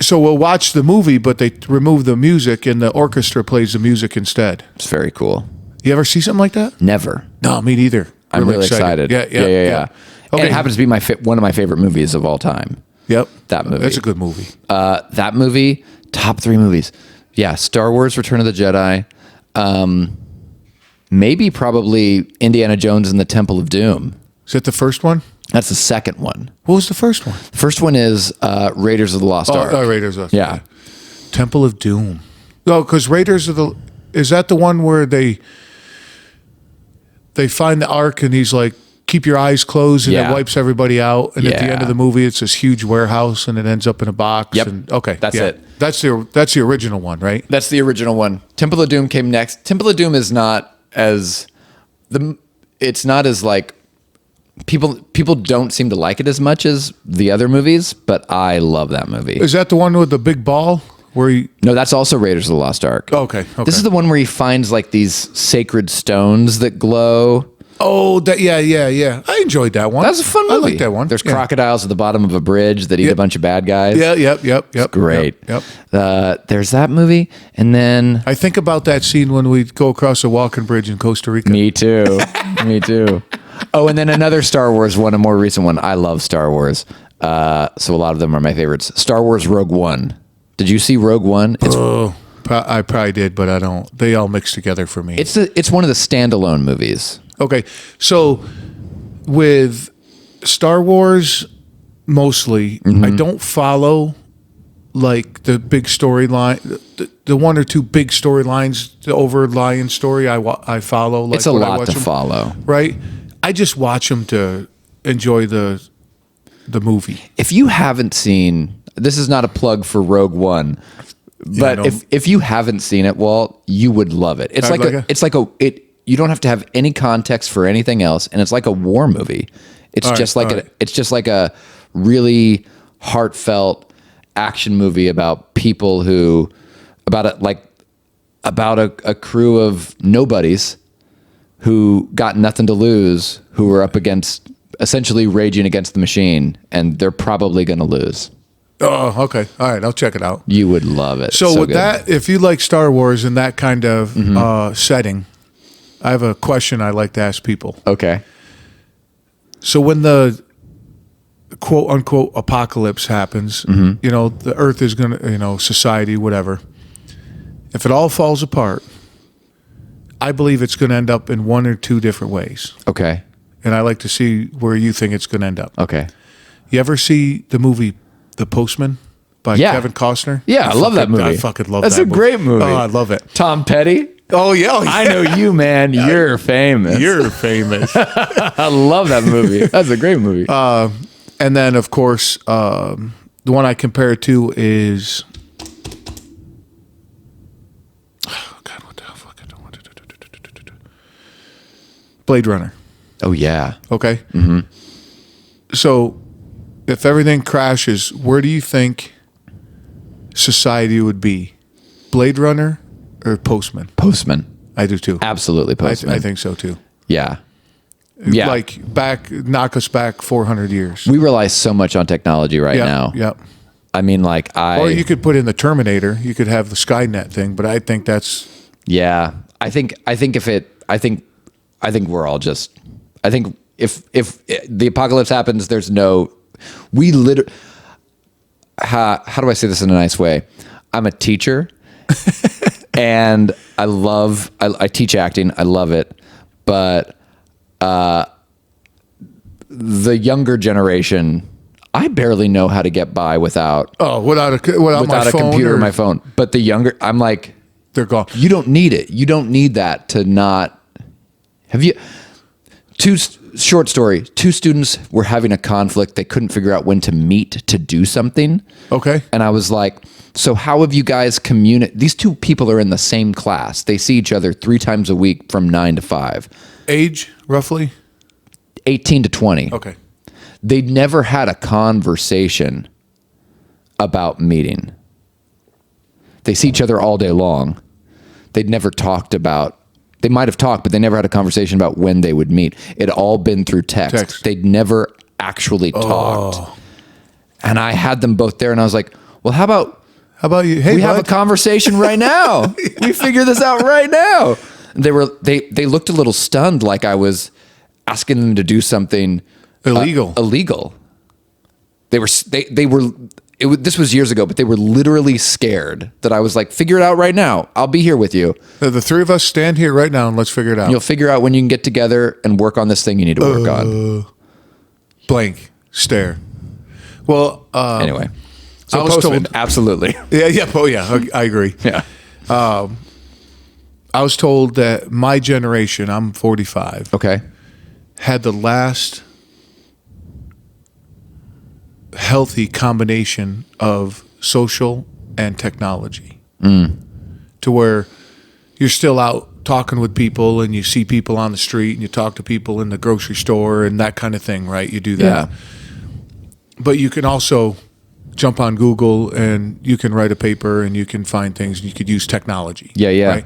So we'll watch the movie, but they remove the music and the orchestra plays the music instead. It's very cool. You ever see something like that? Never. No, me neither. I'm really excited. Yeah. And Okay. it happens to be one of my favorite movies of all time. Yep. That movie. That's a good movie. That movie, top 3 movies. Yeah, Star Wars, Return of the Jedi. Maybe probably Indiana Jones and the Temple of Doom. Is that the first one? That's the second one. What was the first one? The first one is Raiders of the Lost Ark. Raiders of Yeah. Temple of Doom. No, because is that the one where they find the Ark and he's like, keep your eyes closed, and it wipes everybody out. And at the end of the movie, it's this huge warehouse and it ends up in a box. Yep. And, okay. That's it. That's the original one, right? That's the original one. Temple of Doom came next. Temple of Doom is not as like people don't seem to like it as much as the other movies, but I love that movie. Is that the one with the big ball where he? No, that's also Raiders of the Lost Ark. Okay. This is the one where he finds like these sacred stones that glow. Oh, yeah. I enjoyed that one. That was a fun movie. I like that one. There's crocodiles at the bottom of a bridge that eat a bunch of bad guys. Yeah, yep. Great. Yep. There's that movie, and then I think about that scene when we go across the walking bridge in Costa Rica. Me too. Oh, and then another Star Wars one, a more recent one. I love Star Wars, so a lot of them are my favorites. Star Wars Rogue One. Did you see Rogue One? I probably did, but I don't. They all mix together for me. It's one of the standalone movies. Okay, so with Star Wars, mostly, I don't follow like the big storyline, the one or two big storylines, the overlying story. I follow. Like It's a when I lot watch to them, follow. right? I just watch them to enjoy the movie. If you haven't seen, this is not a plug for Rogue One, but no. if you haven't seen it, Walt, you would love it. It's you don't have to have any context for anything else, and it's like a war movie. It's just like a really heartfelt action movie about people about a crew of nobodies who got nothing to lose, who were up against essentially raging against the machine, and they're probably going to lose. Oh, okay. All right, I'll check it out. You would love it. So with good. that, if you like Star Wars and that kind of setting, I have a question I like to ask people. Okay. So when the quote unquote apocalypse happens, the earth is going to, society, whatever. If it all falls apart, I believe it's going to end up in one or two different ways. Okay. And I like to see where you think it's going to end up. Okay. You ever see the movie The Postman by Kevin Costner? Yeah, I love that movie. I fucking love That's that a great movie. Oh, I love it. Tom Petty. Oh, yeah. I know you, man. You're famous. You're famous. I love that movie. That's a great movie. And then, of course, the one I compare it to is... Oh, God, what the hell? Blade Runner. Oh, yeah. Okay? Mm-hmm. So, if everything crashes, where do you think society would be? Blade Runner or Postman? Postman. I do, too. Absolutely Postman. I think so, too. Yeah. Yeah. Like, knock us back 400 years. We rely so much on technology right now. Yep. I mean, Or you could put in the Terminator. You could have the Skynet thing, but I think that's... Yeah. I think we're all just... I think if the apocalypse happens, there's no... We literally... How do I say this in a nice way? I'm a teacher, and I teach acting. I love it. But the younger generation... I barely know how to get by without without a phone computer or my phone. But the younger, I'm like, they're gone. You don't need it. You don't need that to not. Have you? Short story. Two students were having a conflict. They couldn't figure out when to meet to do something. Okay. And I was like, so how have you guys communicate? These two people are in the same class. They see each other 3 times a week from 9 to 5. Age, roughly? 18 to 20. Okay. They'd never had a conversation about meeting. They see each other all day long. They'd never talked about, they might have talked, but they never had a conversation about when they would meet. It'd all been through text. They'd never actually talked. And I had them both there, and I was like, well, how about you? Hey, we have a conversation right now. We figure this out right now. They looked a little stunned, like I was asking them to do something illegal. This was years ago, but they were literally scared that I was like, figure it out right now. I'll be here with you. The 3 of us stand here right now and let's figure it out. You'll figure out when you can get together and work on this thing you need to work on. Blank stare. Well, anyway, so I was told, absolutely. Yeah. Oh yeah. I agree. Yeah. I was told that my generation, I'm 45. Okay. Had the last healthy combination of social and technology to where you're still out talking with people and you see people on the street and you talk to people in the grocery store and that kind of thing, right? You do that. Yeah. But you can also jump on Google and you can write a paper and you can find things and you could use technology. Yeah. Right?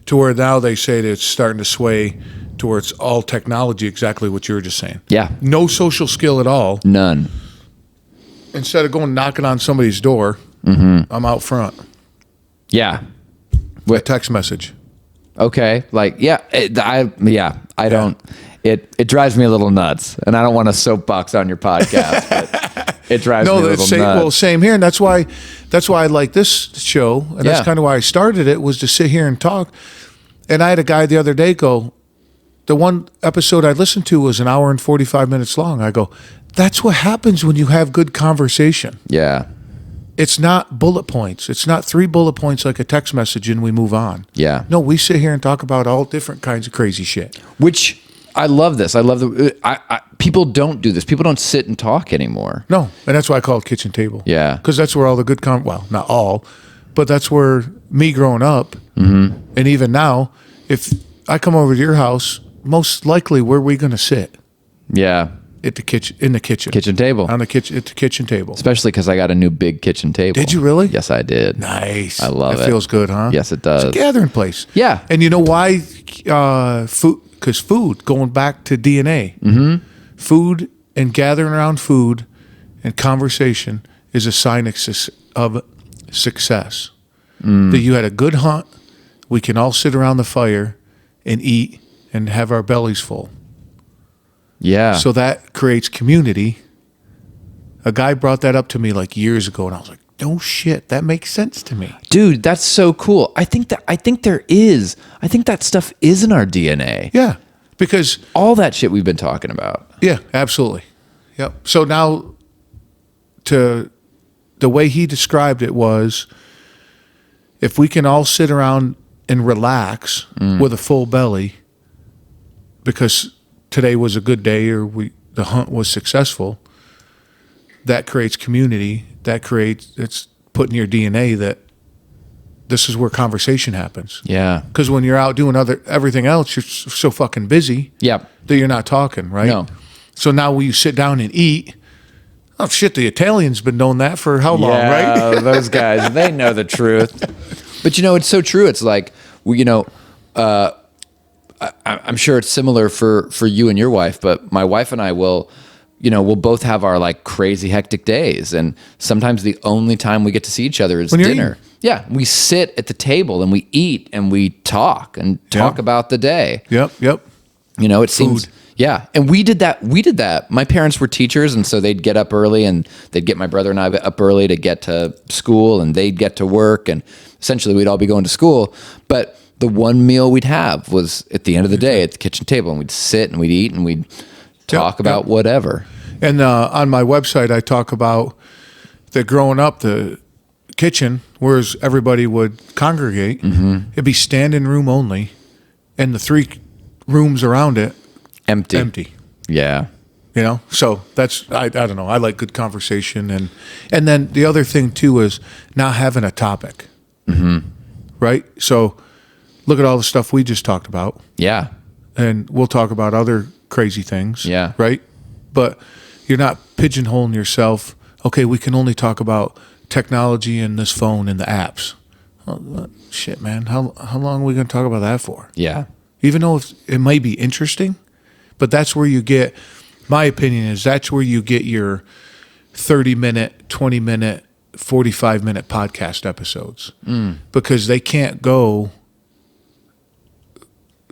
To where now they say that it's starting to sway towards all technology, exactly what you were just saying. Yeah. No social skill at all. None. Instead of going knocking on somebody's door, I'm out front. Yeah. A text message. Okay. Like, I don't, it drives me a little nuts, and I don't want to soapbox on your podcast, but It drives me a little same, nuts. well, same here, and that's why I like this show, and that's Yeah. kind of why I started it, was to sit here and talk. And I had a guy the other day go, the one episode I listened to was an hour and 45 minutes long. I go, that's what happens when you have good conversation. Yeah. It's not bullet points. It's not 3 bullet points like a text message and we move on. Yeah. No, we sit here and talk about all different kinds of crazy shit. Which I love this. I love people don't do this. People don't sit and talk anymore. No, and that's why I call it kitchen table. Yeah. Because that's where all the good well, not all, but that's where me growing up, Mm-hmm. and even now, if I come over to your house, most likely where are we going to sit? Yeah. At the kitchen, in the kitchen. Kitchen table. On the kitchen, at the kitchen table. Especially because I got a new big kitchen table. Did you really? Yes, I did. Nice. I love it. It feels good, huh? Yes, it does. It's a gathering place. Yeah. And you know why? Food, because food, going back to DNA, food and gathering around food and conversation is a sign of success. That you had a good hunt, we can all sit around the fire and eat and have our bellies full. Yeah. So that creates community. A guy brought that up to me like years ago, and I was like, no shit, that makes sense to me. Dude, that's so cool. I think that stuff is in our DNA. Yeah, because All that shit we've been talking about. yeah, absolutely. Yep. So now, the way he described it was, if we can all sit around and relax with a full belly, because today was a good day or the hunt was successful, that creates community. It's put in your DNA that this is where conversation happens. Yeah. Because when you're out doing everything else, you're so fucking busy Yep. that you're not talking, right? No. So now when you sit down and eat, oh shit, the Italians been knowing that for how long, Yeah, right? those guys, they know the truth. But it's so true. It's like, I'm sure it's similar for you and your wife, but my wife and I we'll both have our like crazy hectic days. And sometimes the only time we get to see each other is When you're dinner. eating. Yeah. We sit at the table and we eat and we talk about the day. Yep. It seems, yeah. And we did that. My parents were teachers, and so they'd get up early and they'd get my brother and I up early to get to school, and they'd get to work, and essentially we'd all be going to school. But the one meal we'd have was at the end of the day at the kitchen table, and we'd sit and we'd eat and we'd talk about whatever. And on my website, I talk about that growing up, the kitchen, whereas everybody would congregate, it'd be standing room only, and the 3 rooms around it empty. Yeah. So that's I don't know. I like good conversation, and then the other thing too is not having a topic, right? So look at all the stuff we just talked about, Yeah. and we'll talk about other crazy things, Yeah. right? But you're not pigeonholing yourself. Okay, we can only talk about technology and this phone and the apps. Oh, shit, man. How long are we going to talk about that for? Yeah. Even though it might be interesting, but that's where you get, my opinion is that's where you get your 30-minute, 20-minute, 45-minute podcast episodes. Because they can't go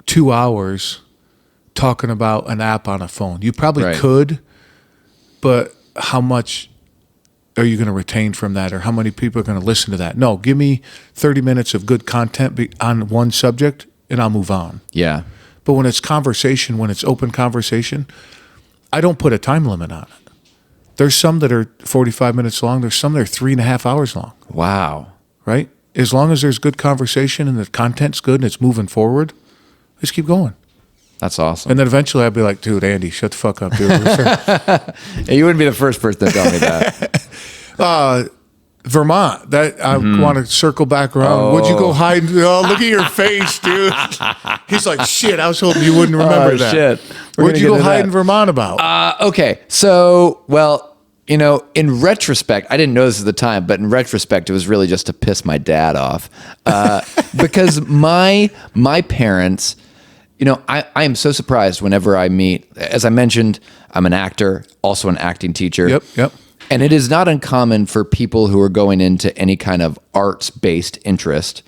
2 hours talking about an app on a phone. You probably Right. could, but how much are you going to retain from that, or how many people are going to listen to that? No, give me 30 minutes of good content on one subject, and I'll move on. Yeah. But when it's conversation, when it's open conversation, I don't put a time limit on it. There's some that are 45 minutes long. There's some that are 3.5 hours long, Wow. right? As long as there's good conversation and the content's good and it's moving forward, let's keep going. That's awesome. And then eventually I'd be like, dude, Andy, shut the fuck up, dude. Hey, you wouldn't be the first person to tell me that. Vermont, that I want to circle back around. Would you go hide? Oh, look at your face, dude. He's like, shit, I was hoping you wouldn't remember that. Shit. Where'd you go hide in Vermont about? Okay. So, well, in retrospect, I didn't know this at the time, but in retrospect, it was really just to piss my dad off. Because my parents, I am so surprised whenever I meet, as I mentioned, I'm an actor, also an acting teacher. Yep. And it is not uncommon for people who are going into any kind of arts-based interest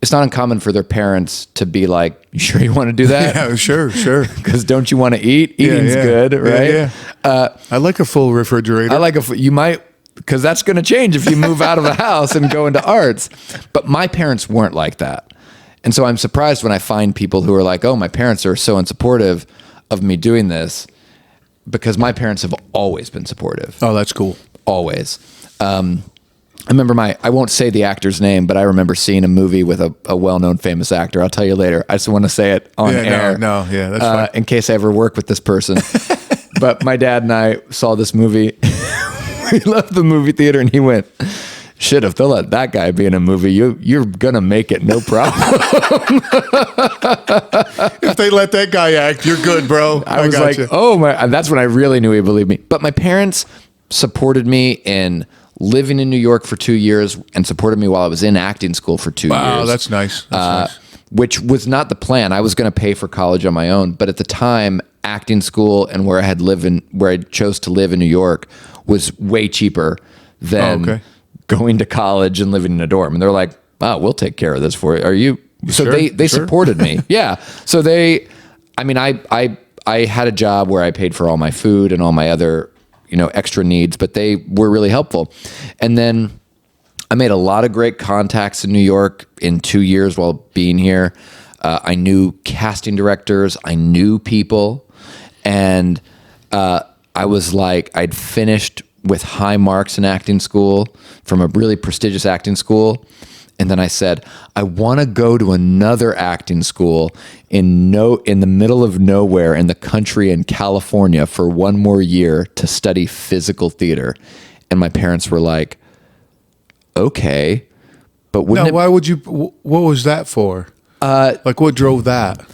it's not uncommon for their parents to be like, "You sure you want to do that?" Yeah, sure. Because don't you want to eat? Eating's good, right? Yeah. I like a full refrigerator. I like you might, because that's going to change if you move out of the house and go into arts. But my parents weren't like that. And so I'm surprised when I find people who are like, oh, my parents are so unsupportive of me doing this, because my parents have always been supportive. Oh, that's cool. Always. I remember I won't say the actor's name, but I remember seeing a movie with a well-known famous actor. I'll tell you later. I just want to say it on air. That's fine. In case I ever work with this person. But my dad and I saw this movie. We left the movie theater and he went, shit, if they'll let that guy be in a movie, you're going to make it, no problem. If they let that guy act, you're good, bro. I was like, oh my, and that's when I really knew he believed me. But my parents supported me in living in New York for 2 years and supported me while I was in acting school for 2 years. Wow, that's nice. That's nice. Which was not the plan. I was going to pay for college on my own, but at the time, acting school and where I chose to live in New York was way cheaper than going to college and living in a dorm. And they're like, "Wow, we'll take care of this for you. Are you?" So sure? they supported me. Yeah. So I had a job where I paid for all my food and all my other, extra needs, but they were really helpful. And then I made a lot of great contacts in New York in 2 years while being here. I knew casting directors. I knew people. And I was like, I'd finished with high marks in acting school from a really prestigious acting school. And then I said, I want to go to another acting school in the middle of nowhere in the country in California for one more year to study physical theater. And my parents were like, okay, but why would you? What was that for? What drove that?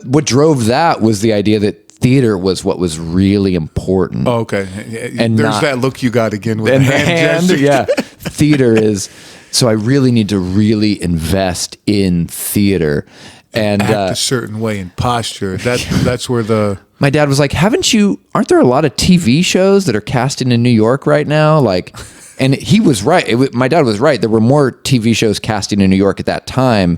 What drove that was the idea that theater was what was really important. Oh, okay. And there's that look you got again with the hand gesture. Yeah. Theater is, so I really need to really invest in theater. And act a certain way in posture. That's where my dad was like, aren't there a lot of TV shows that are casting in New York right now? And he was right. My dad was right. There were more TV shows casting in New York at that time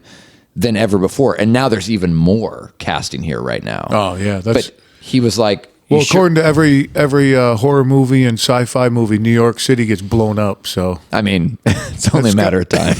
than ever before. And now there's even more casting here right now. Oh yeah. But he was like, well, according to every horror movie and sci-fi movie, New York City gets blown up. So I mean, it's only a matter of time.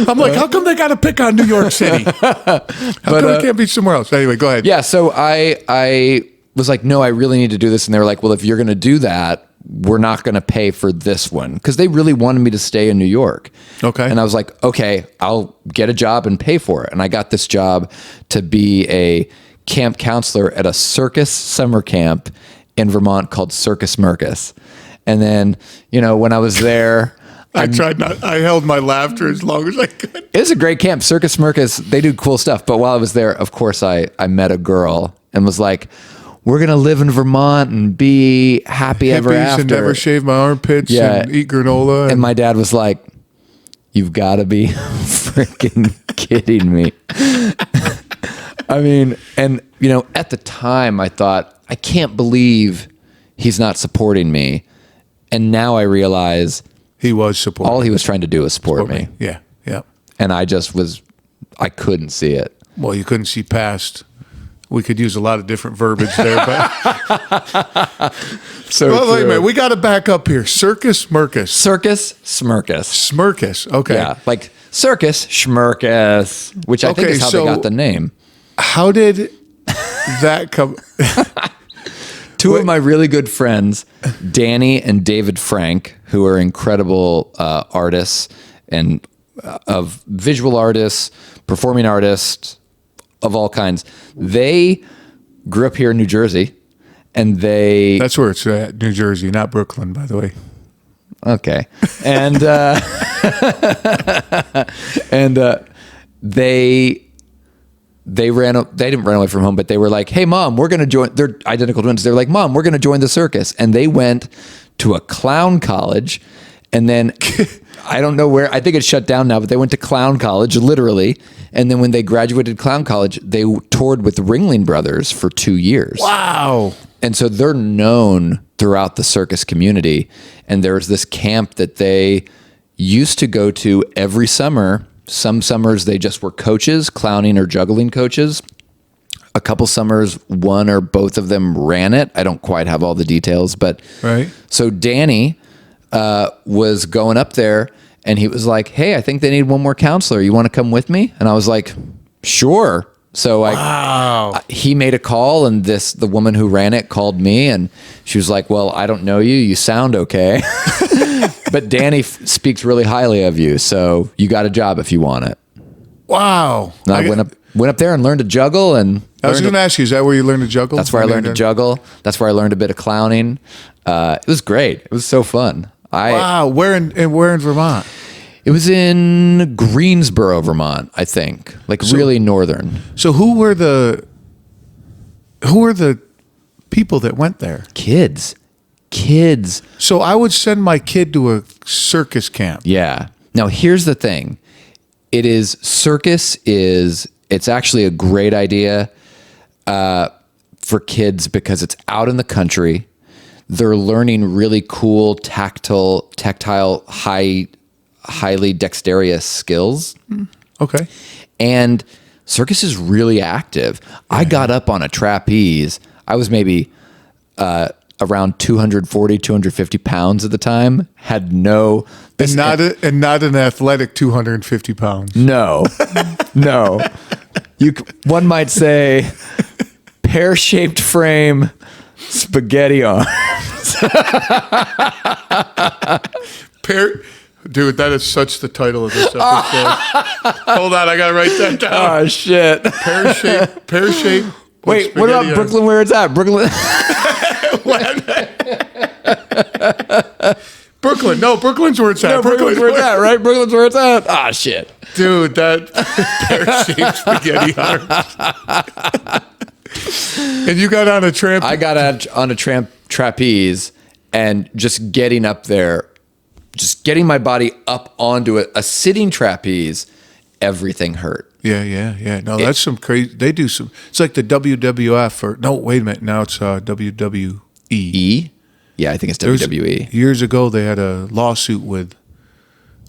I'm like, how come they got to pick on New York City? How come it can't be somewhere else? Anyway, go ahead. Yeah. So I was like, no, I really need to do this. And they were like, well, if you're going to do that, we're not going to pay for this one, because they really wanted me to stay in New York. Okay. And I was like, okay, I'll get a job and pay for it. And I got this job to be a camp counselor at a circus summer camp in Vermont called Circus Mercus. And then, when I was there, I held my laughter as long as I could. It was a great camp. Circus Mercus, they do cool stuff. But while I was there, of course, I met a girl and was like, we're going to live in Vermont and be happy ever after. And never shave my armpits and eat granola. And my dad was like, you've got to be freaking kidding me. I mean, and, at the time I thought, I can't believe he's not supporting me. And now I realize he was supporting. All he was trying to do was support me. Yeah. Yeah. And I couldn't see it. Well, you couldn't see past. We could use a lot of different verbiage there, but wait a minute. We got to back up here. Circus Mercus. Circus Smirkus. Smirkus. Okay. Yeah, like Circus Schmirkus, which I think is how they got the name. How did that come? Two of my really good friends, Danny and David Frank, who are incredible artists and of visual artists, performing artists of all kinds. They grew up here in New Jersey, and that's where it's at, New Jersey, not Brooklyn, by the way. Okay. And they didn't run away from home, but they were like, hey mom, we're going to join. They're identical twins. They were like, mom, we're going to join the circus. And they went to a clown college, and then I don't know where, I think it's shut down now, but they went to clown college, literally. And then when they graduated clown college, they toured with the Ringling Brothers for 2 years. Wow. And so they're known throughout the circus community. And there's this camp that they used to go to every summer. Some summers they just were coaches, clowning or juggling coaches. A couple summers, one or both of them ran it. I don't quite have all the details, but Right. So Danny was going up there, and he was like, "Hey, I think they need one more counselor. You want to come with me?" And I was like, "Sure." So he made a call, and the woman who ran it called me, and she was like, "Well, I don't know you. You sound okay, but Danny speaks really highly of you, so you got a job if you want it." Wow. And I went up there and learned to juggle, and I was going to ask you, is that where you learned to juggle? that's where I learned to juggle. That's where I learned a bit of clowning. It was great. It was so fun. Wow. Where in Vermont? It was in Greensboro, Vermont, I think, like really northern. So who were the people that went there? Kids. So I would send my kid to a circus camp. Yeah. Now here's the thing. It's actually a great idea for kids because it's out in the country. They're learning really cool tactile, highly dexterous skills. Okay. And circus is really active. I got up on a trapeze. I was maybe around 240, 250 pounds at the time. Had no... And not an athletic 250 pounds. No. One might say pear-shaped frame, spaghetti arms. Dude, that is such the title of this episode. Hold on, I gotta write that down. Oh shit! Pear-shaped. Wait, what about Brooklyn? Where it's at? Brooklyn. Brooklyn. No, Brooklyn's where it's at. No, Brooklyn's where it's at, right? Brooklyn's where it's at. Ah, shit. Dude, that pear-shaped spaghetti arms. And you got on a tramp. I got on a trapeze, and just getting up there, just getting my body up onto a sitting trapeze, everything hurt. Yeah. No, that's some crazy. They do some. It's like the WWF or no, wait a minute. Now it's WWE. Yeah, I think it's WWE. Years ago, they had a lawsuit with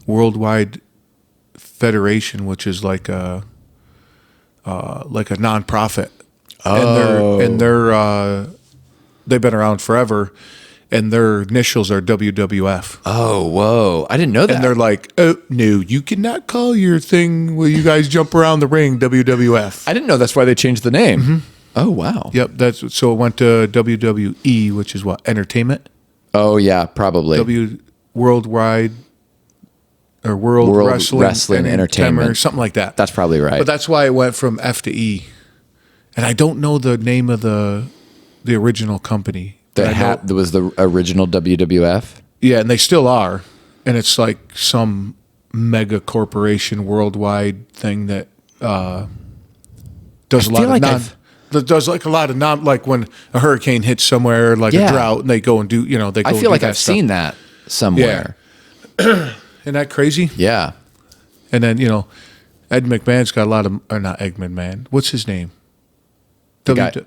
Worldwide Federation, which is like a nonprofit. Oh. And they've been around forever, and their initials are WWF. Oh, whoa! I didn't know that. And they're like, "Oh no, you cannot call your thing where you guys jump around the ring WWF." I didn't know that's why they changed the name. Mm-hmm. Oh, wow. Yep, so it went to WWE, which is what, entertainment? Oh yeah, probably. Worldwide or World Wrestling Entertainment, or something like that. That's probably right. But that's why it went from F to E. And I don't know the name of the original company. There was the original WWF. Yeah, and they still are. And it's like some mega corporation worldwide thing that does a lot of like when a hurricane hits somewhere, like a drought, and they go and do, they go. I feel like I've seen that somewhere. Yeah. Isn't that crazy? Yeah. And then, Ed McMahon's got a lot of, or not Ed McMahon. What's his name? That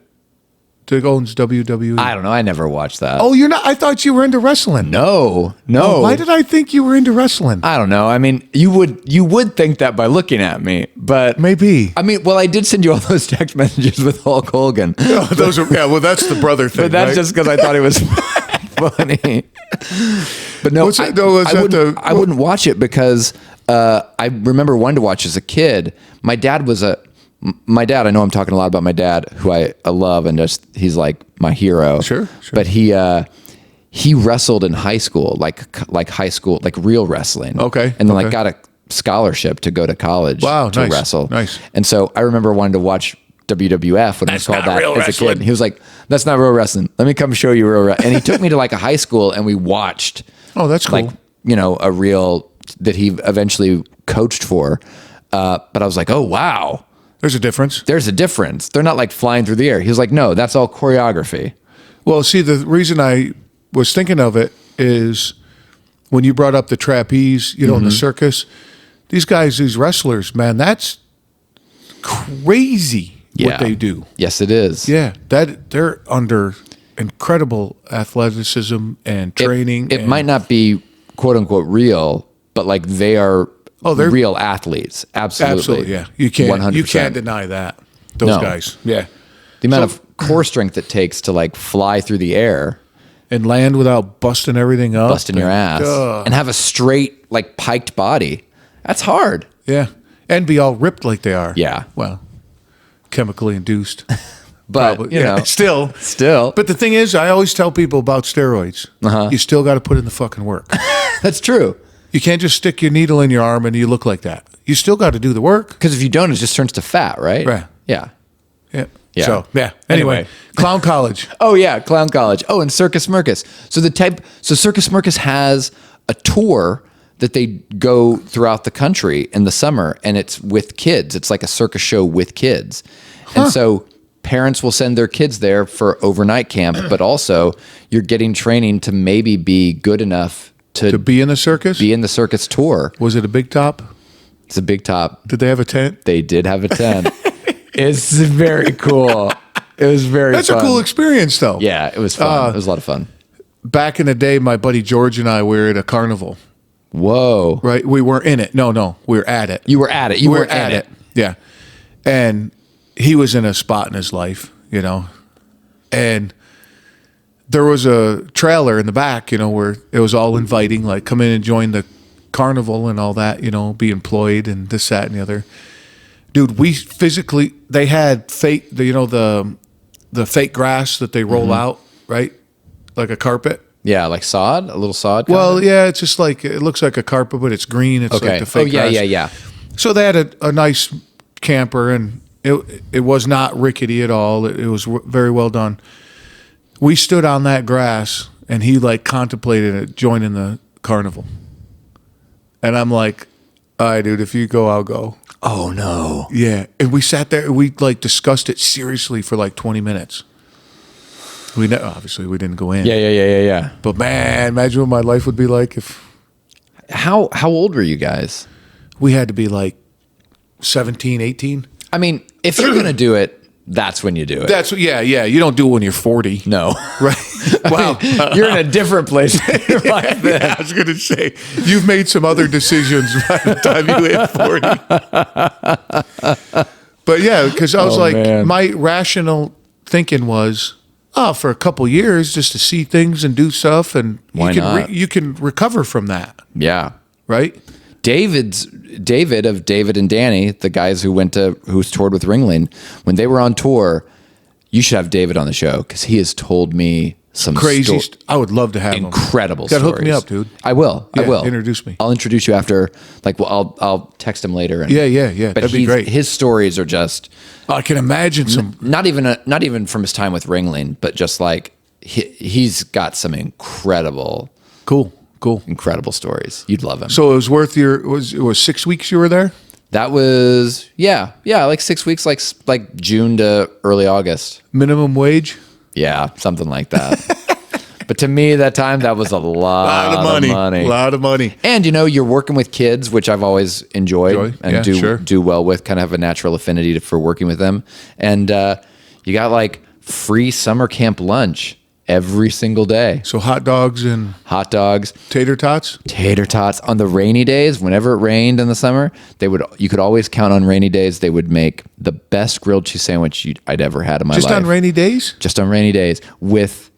owns WWE. I don't know. I never watched that. Oh, you're not? I thought you were into wrestling. No. Oh, why did I think you were into wrestling? I don't know. I mean, you would think that by looking at me, but maybe. I mean, well, I did send you all those text messages with Hulk Hogan. Oh, those are well, that's the brother thing. But that's just because I thought it was funny. But no, I wouldn't watch it because I remember wanting to watch as a kid. My dad, I know I'm talking a lot about my dad, who I love, and he's like my hero. Sure. But he wrestled in high school, like high school, like real wrestling. Okay. And then got a scholarship to go to college to wrestle. Nice. And so I remember wanting to watch WWF when I was called that as a kid. He was like, "That's not real wrestling. Let me come show you real wrestling." And he took me to a high school, and we watched. Oh, that's cool. A real that he eventually coached for. But I was like, "Oh wow." There's a difference. There's a difference. They're not flying through the air. He was like, "No, that's all choreography." Well, see, the reason I was thinking of it is when you brought up the trapeze, in the circus, these wrestlers, man, that's crazy what they do. Yes, it is. Yeah, that they're under incredible athleticism and training. It might not be quote unquote real, but like they are they're real athletes. Absolutely. Absolutely, yeah. You can't 100%. you can't deny that. Those guys. Yeah. The amount of core strength it takes to like fly through the air And land without busting everything up. busting your ass and have a straight like piked body. That's hard. Yeah. And be all ripped like they are. Yeah. Well, chemically induced. But Probably. you know, Still. But the thing is, I always tell people about steroids. You still got to put in the fucking work. that's true. You can't just stick your needle in your arm and you look like that. You still got to do the work. Because if you don't, it just turns to fat, right? Right. Yeah. Yeah. Yeah. So, yeah. Anyway, Clown College. Oh yeah, Clown College. Oh, and Circus Mircus. So Circus Mircus has a tour that they go throughout the country in the summer, and it's with kids. It's like a circus show with kids. And so parents will send their kids there for overnight camp, but also you're getting training to maybe be good enough To be in the circus? be in the circus tour. Was it a big top? It's a big top. Did they have a tent? They did have a tent. It's very cool. It was very That's fun. a cool experience, though. Yeah, it was fun. It was a lot of fun. Back in the day, my buddy George and I were at a carnival, Whoa. right? We were in it. No, we were at it. You were at it. You were at it. Yeah. And he was in a spot in his life, you know, and there was a trailer in the back, you know, where it was all inviting, like come in and join the carnival and all that, you know, be employed and this, that, and the other. Dude, they had fake, you know, the fake grass that they roll out, right? Like a carpet. Yeah, like sod, a little sod. Well, yeah, it's just like, it looks like a carpet, but it's green. It's okay. like the fake grass. Yeah. So they had a nice camper, and it was not rickety at all. It was very well done. We stood on that grass, and he like contemplated it, joining the carnival. And I'm like, all right, dude, if you go, I'll go. Oh no. Yeah. And we sat there, and we like discussed it seriously for like 20 minutes. Obviously we didn't go in. Yeah. But man, imagine what my life would be like if How old were you guys? we had to be like 17, 18. I mean, if you're gonna do it, that's when you do it. That's yeah. You don't do it when you're 40. No. Right. Wow. You're in a different place in your life then. Yeah, I was going to say, you've made some other decisions by the time you hit 40. But yeah, because I was man. my rational thinking was, for a couple years just to see things and do stuff, and Why not? You can recover from that, Yeah. right? David of David and Danny, the guys who's toured with Ringling, when they were on tour, you should have David on the show because he has told me some Crazy. I would love to have incredible him. Got to stories. hook me up, dude. I will. Yeah, introduce me. I'll introduce you after. Like, well, I'll text him later. And, Yeah. But That'd be great. His stories are just I can imagine some. not even from his time with Ringling, but just like he's got some incredible stories. You'd love him. So it was worth it was 6 weeks you were there? That was like 6 weeks, like June to early August. Minimum wage? Yeah, something like that. But to me, that time that was a lot of money. A lot of money. And you're working with kids, which I've always enjoyed and do well with. Kind of have a natural affinity for working with them. And you got like free summer camp lunch every single day. So hot dogs, tater tots on the rainy days. Whenever it rained in the summer, you could always count on rainy days. They would make the best grilled cheese sandwich I'd ever had in my life. Just on rainy days? Just on rainy days with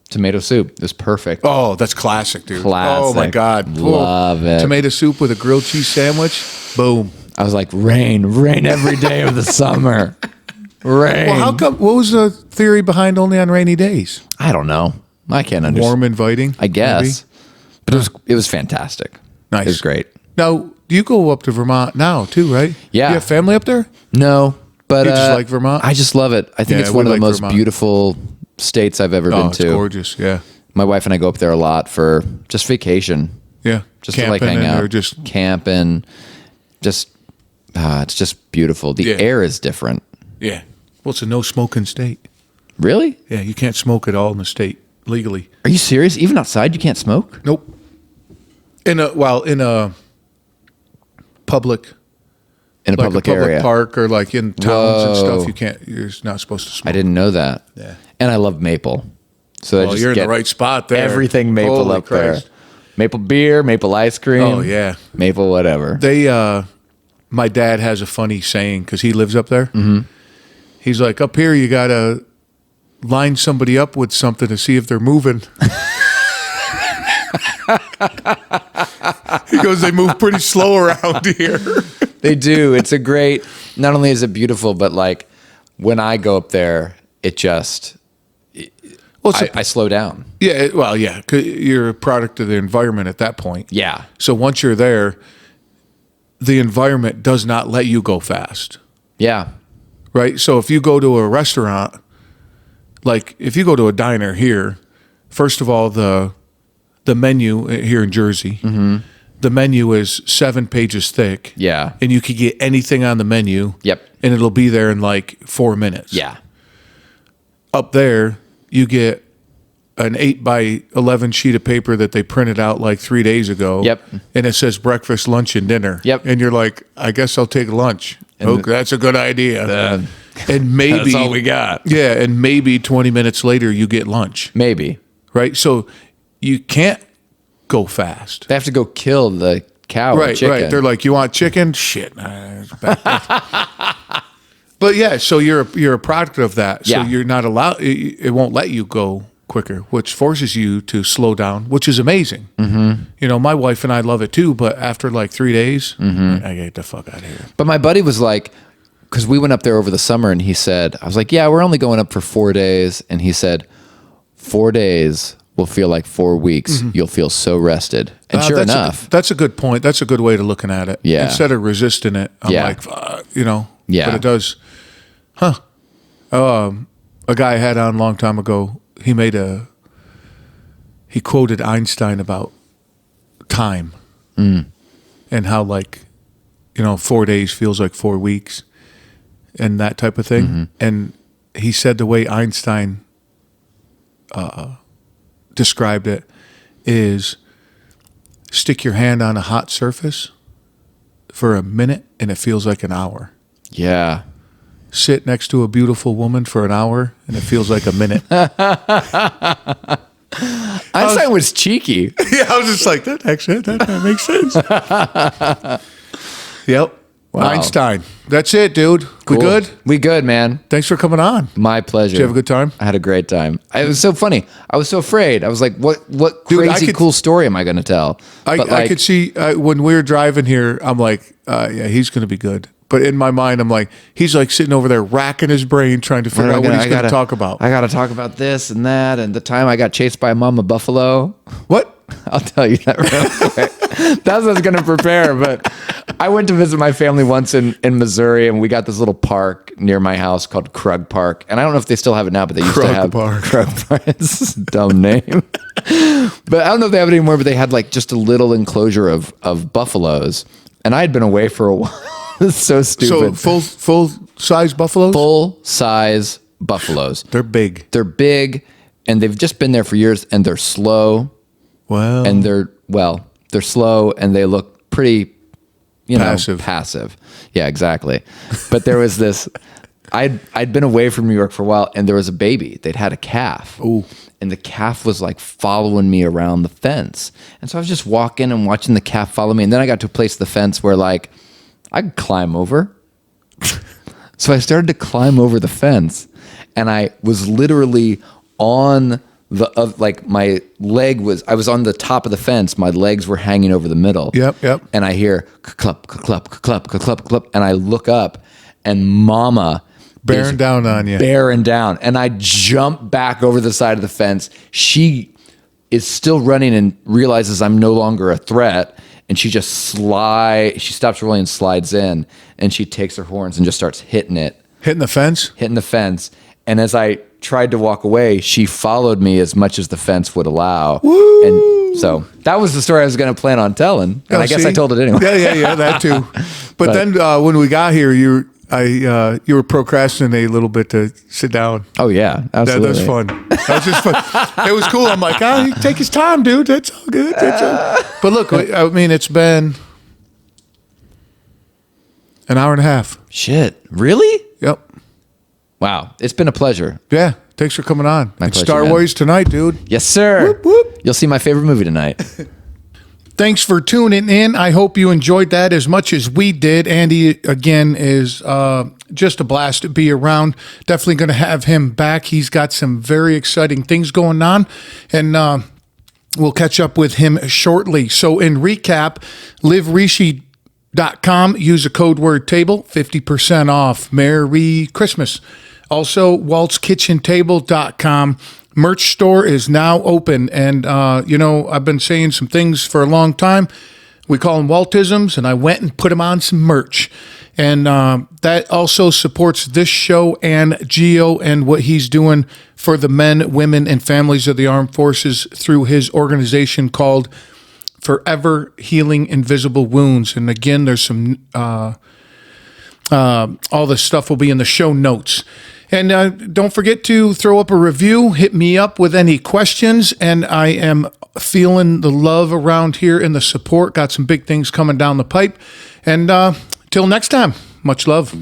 tomato soup. It was perfect. Oh, that's classic, dude. Classic. Oh my God. Love it. Tomato soup with a grilled cheese sandwich. Boom. I was like, rain every day of the summer. Rain. Well, how come? What was the theory behind only on rainy days? I don't know. I can't understand. Warm, inviting, I guess. maybe? But it was fantastic. Nice. It was great. Now, you go up to Vermont now too, right? Yeah. You have family up there? No, but You just like Vermont? I just love it. I think Yeah, it's we one of the like most Vermont. beautiful states I've ever been It's to. gorgeous. Yeah. My wife and I go up there a lot for just vacation. Yeah. Just to like hang out. Or just camp and just it's just beautiful. The air is different. yeah. Well, it's a no smoking state. Really? Yeah, you can't smoke at all in the state legally. Are you serious? Even outside you can't smoke? Nope. In a public In a like public a public area. park or like in towns and Whoa. stuff, you're not supposed to smoke. I didn't know that. Yeah. And I love maple. So I Well, just you're in get the right spot there. everything maple Holy up there. Maple beer, maple ice cream. Oh, yeah. Maple whatever. My dad has a funny saying because he lives up there. Mm-hmm. He's like, up here, you got to line somebody up with something to see if they're moving. He goes, they move pretty slow around here. They do. It's a great, not only is it beautiful, but like when I go up there, it just, I slow down. Yeah, well, yeah, 'cause you're a product of the environment at that point. Yeah. So once you're there, the environment does not let you go fast. Yeah. Right? So if you go to a restaurant, like if you go to a diner here, first of all, the menu here in Jersey, the menu is 7 pages thick. Yeah. And you could get anything on the menu. Yep. And it'll be there in like 4 minutes. Yeah. Up there, you get an 8x11 sheet of paper that they printed out like 3 days ago. Yep. And it says breakfast, lunch, and dinner. Yep. And you're like, I guess I'll take lunch. Okay, that's a good idea. And maybe That's all we got. Yeah, and maybe 20 minutes later you get lunch. Maybe. Right? So you can't go fast. They have to go kill the cow or Right, chicken. right. They're like, you want chicken? Shit. Nah, it's bad. But yeah, so you're a product of that. So Yeah. you're not allowed. It won't let you go quicker, which forces you to slow down, which is amazing. Mm-hmm. You know, my wife and I love it too. But after like 3 days, I get the fuck out of here. But my buddy was like, because we went up there over the summer and he said, I was like, yeah, we're only going up for 4 days. And he said, 4 days will feel like 4 weeks. You'll feel so rested. And sure enough. That's a good point. That's a good way to looking at it. Yeah. Instead of resisting it, I'm like, you know. Yeah. But it does. A guy I had on a long time ago, he quoted Einstein about time and how, like, you know, 4 days feels like 4 weeks and that type of thing. And he said the way Einstein described it is stick your hand on a hot surface for a minute and it feels like an hour. Yeah. Sit next to a beautiful woman for an hour and it feels like a minute. Einstein was cheeky. Yeah, I was just like, that makes sense. Yep. Wow. Einstein. That's it, dude. Cool. We good? We good, man. Thanks for coming on. My pleasure. Did you have a good time? I had a great time. It was so funny. I was so afraid. I was like, what Dude, crazy cool story am I going to tell? I could see when we were driving here, I'm like, yeah, he's going to be good. But in my mind, I'm like, he's like sitting over there racking his brain trying to figure out what he's going to talk about. I got to talk about this and that. And the time I got chased by a mama buffalo. What? I'll tell you that real quick. That's what I was going to prepare. But I went to visit my family once in Missouri, and we got this little park near my house called Krug Park. And I don't know if they still have it now, but they used to have Park. Krug Park. It's a dumb name. But I don't know if they have it anymore, but they had like just a little enclosure of buffaloes. And I had been away for a while. It's so stupid. So full size buffaloes? Full size buffaloes. They're big. They're big, and they've just been there for years, and they're slow. Well. And they're slow, and they look pretty, passive. Yeah, exactly. But there was this, I'd been away from New York for a while, and there was a baby. They'd had a calf. Ooh. And the calf was like following me around the fence. And so I was just walking and watching the calf follow me. And then I got to a place of the fence where like I could climb over. So I started to climb over the fence, and I was literally on my leg I was on the top of the fence. My legs were hanging over the middle. Yep. And I hear clup, clup, clup, clup, clup. And I look up, and Mama Bearing down on you. Bearing down. And I jump back over the side of the fence. She is still running and realizes I'm no longer a threat. And she just she stops rolling and slides in, and she takes her horns and just starts hitting it. Hitting the fence? Hitting the fence. And as I tried to walk away, she followed me as much as the fence would allow. Woo! And so that was the story I was going to plan on telling. And I guess I told it anyway. Yeah, that too. But then when we got here, you were procrastinating a little bit to sit down. Oh yeah, absolutely. That was fun. That was just fun. It was cool. I'm like, take his time, dude. That's all good. But look, I mean, it's been an hour and a half. Shit, really? Yep. Wow, it's been a pleasure. Yeah, thanks for coming on. My It's pleasure, Star man. Wars tonight, dude. Yes, sir. Whoop, whoop. You'll see my favorite movie tonight. Thanks for tuning in. I hope you enjoyed that as much as we did. Andy, again, is just a blast to be around. Definitely going to have him back. He's got some very exciting things going on, and we'll catch up with him shortly. So in recap, liverishi.com, use a code word table, 50% off. Merry Christmas. Also, waltzkitchentable.com. Merch store is now open, and I've been saying some things for a long time. We call them Waltisms, and I went and put them on some merch, and that also supports this show and Gio and what he's doing for the men, women, and families of the armed forces through his organization called Forever Healing Invisible Wounds. And again, there's some all the stuff will be in the show notes. And don't forget to throw up a review. Hit me up with any questions. And I am feeling the love around here and the support. Got some big things coming down the pipe. And till next time, much love.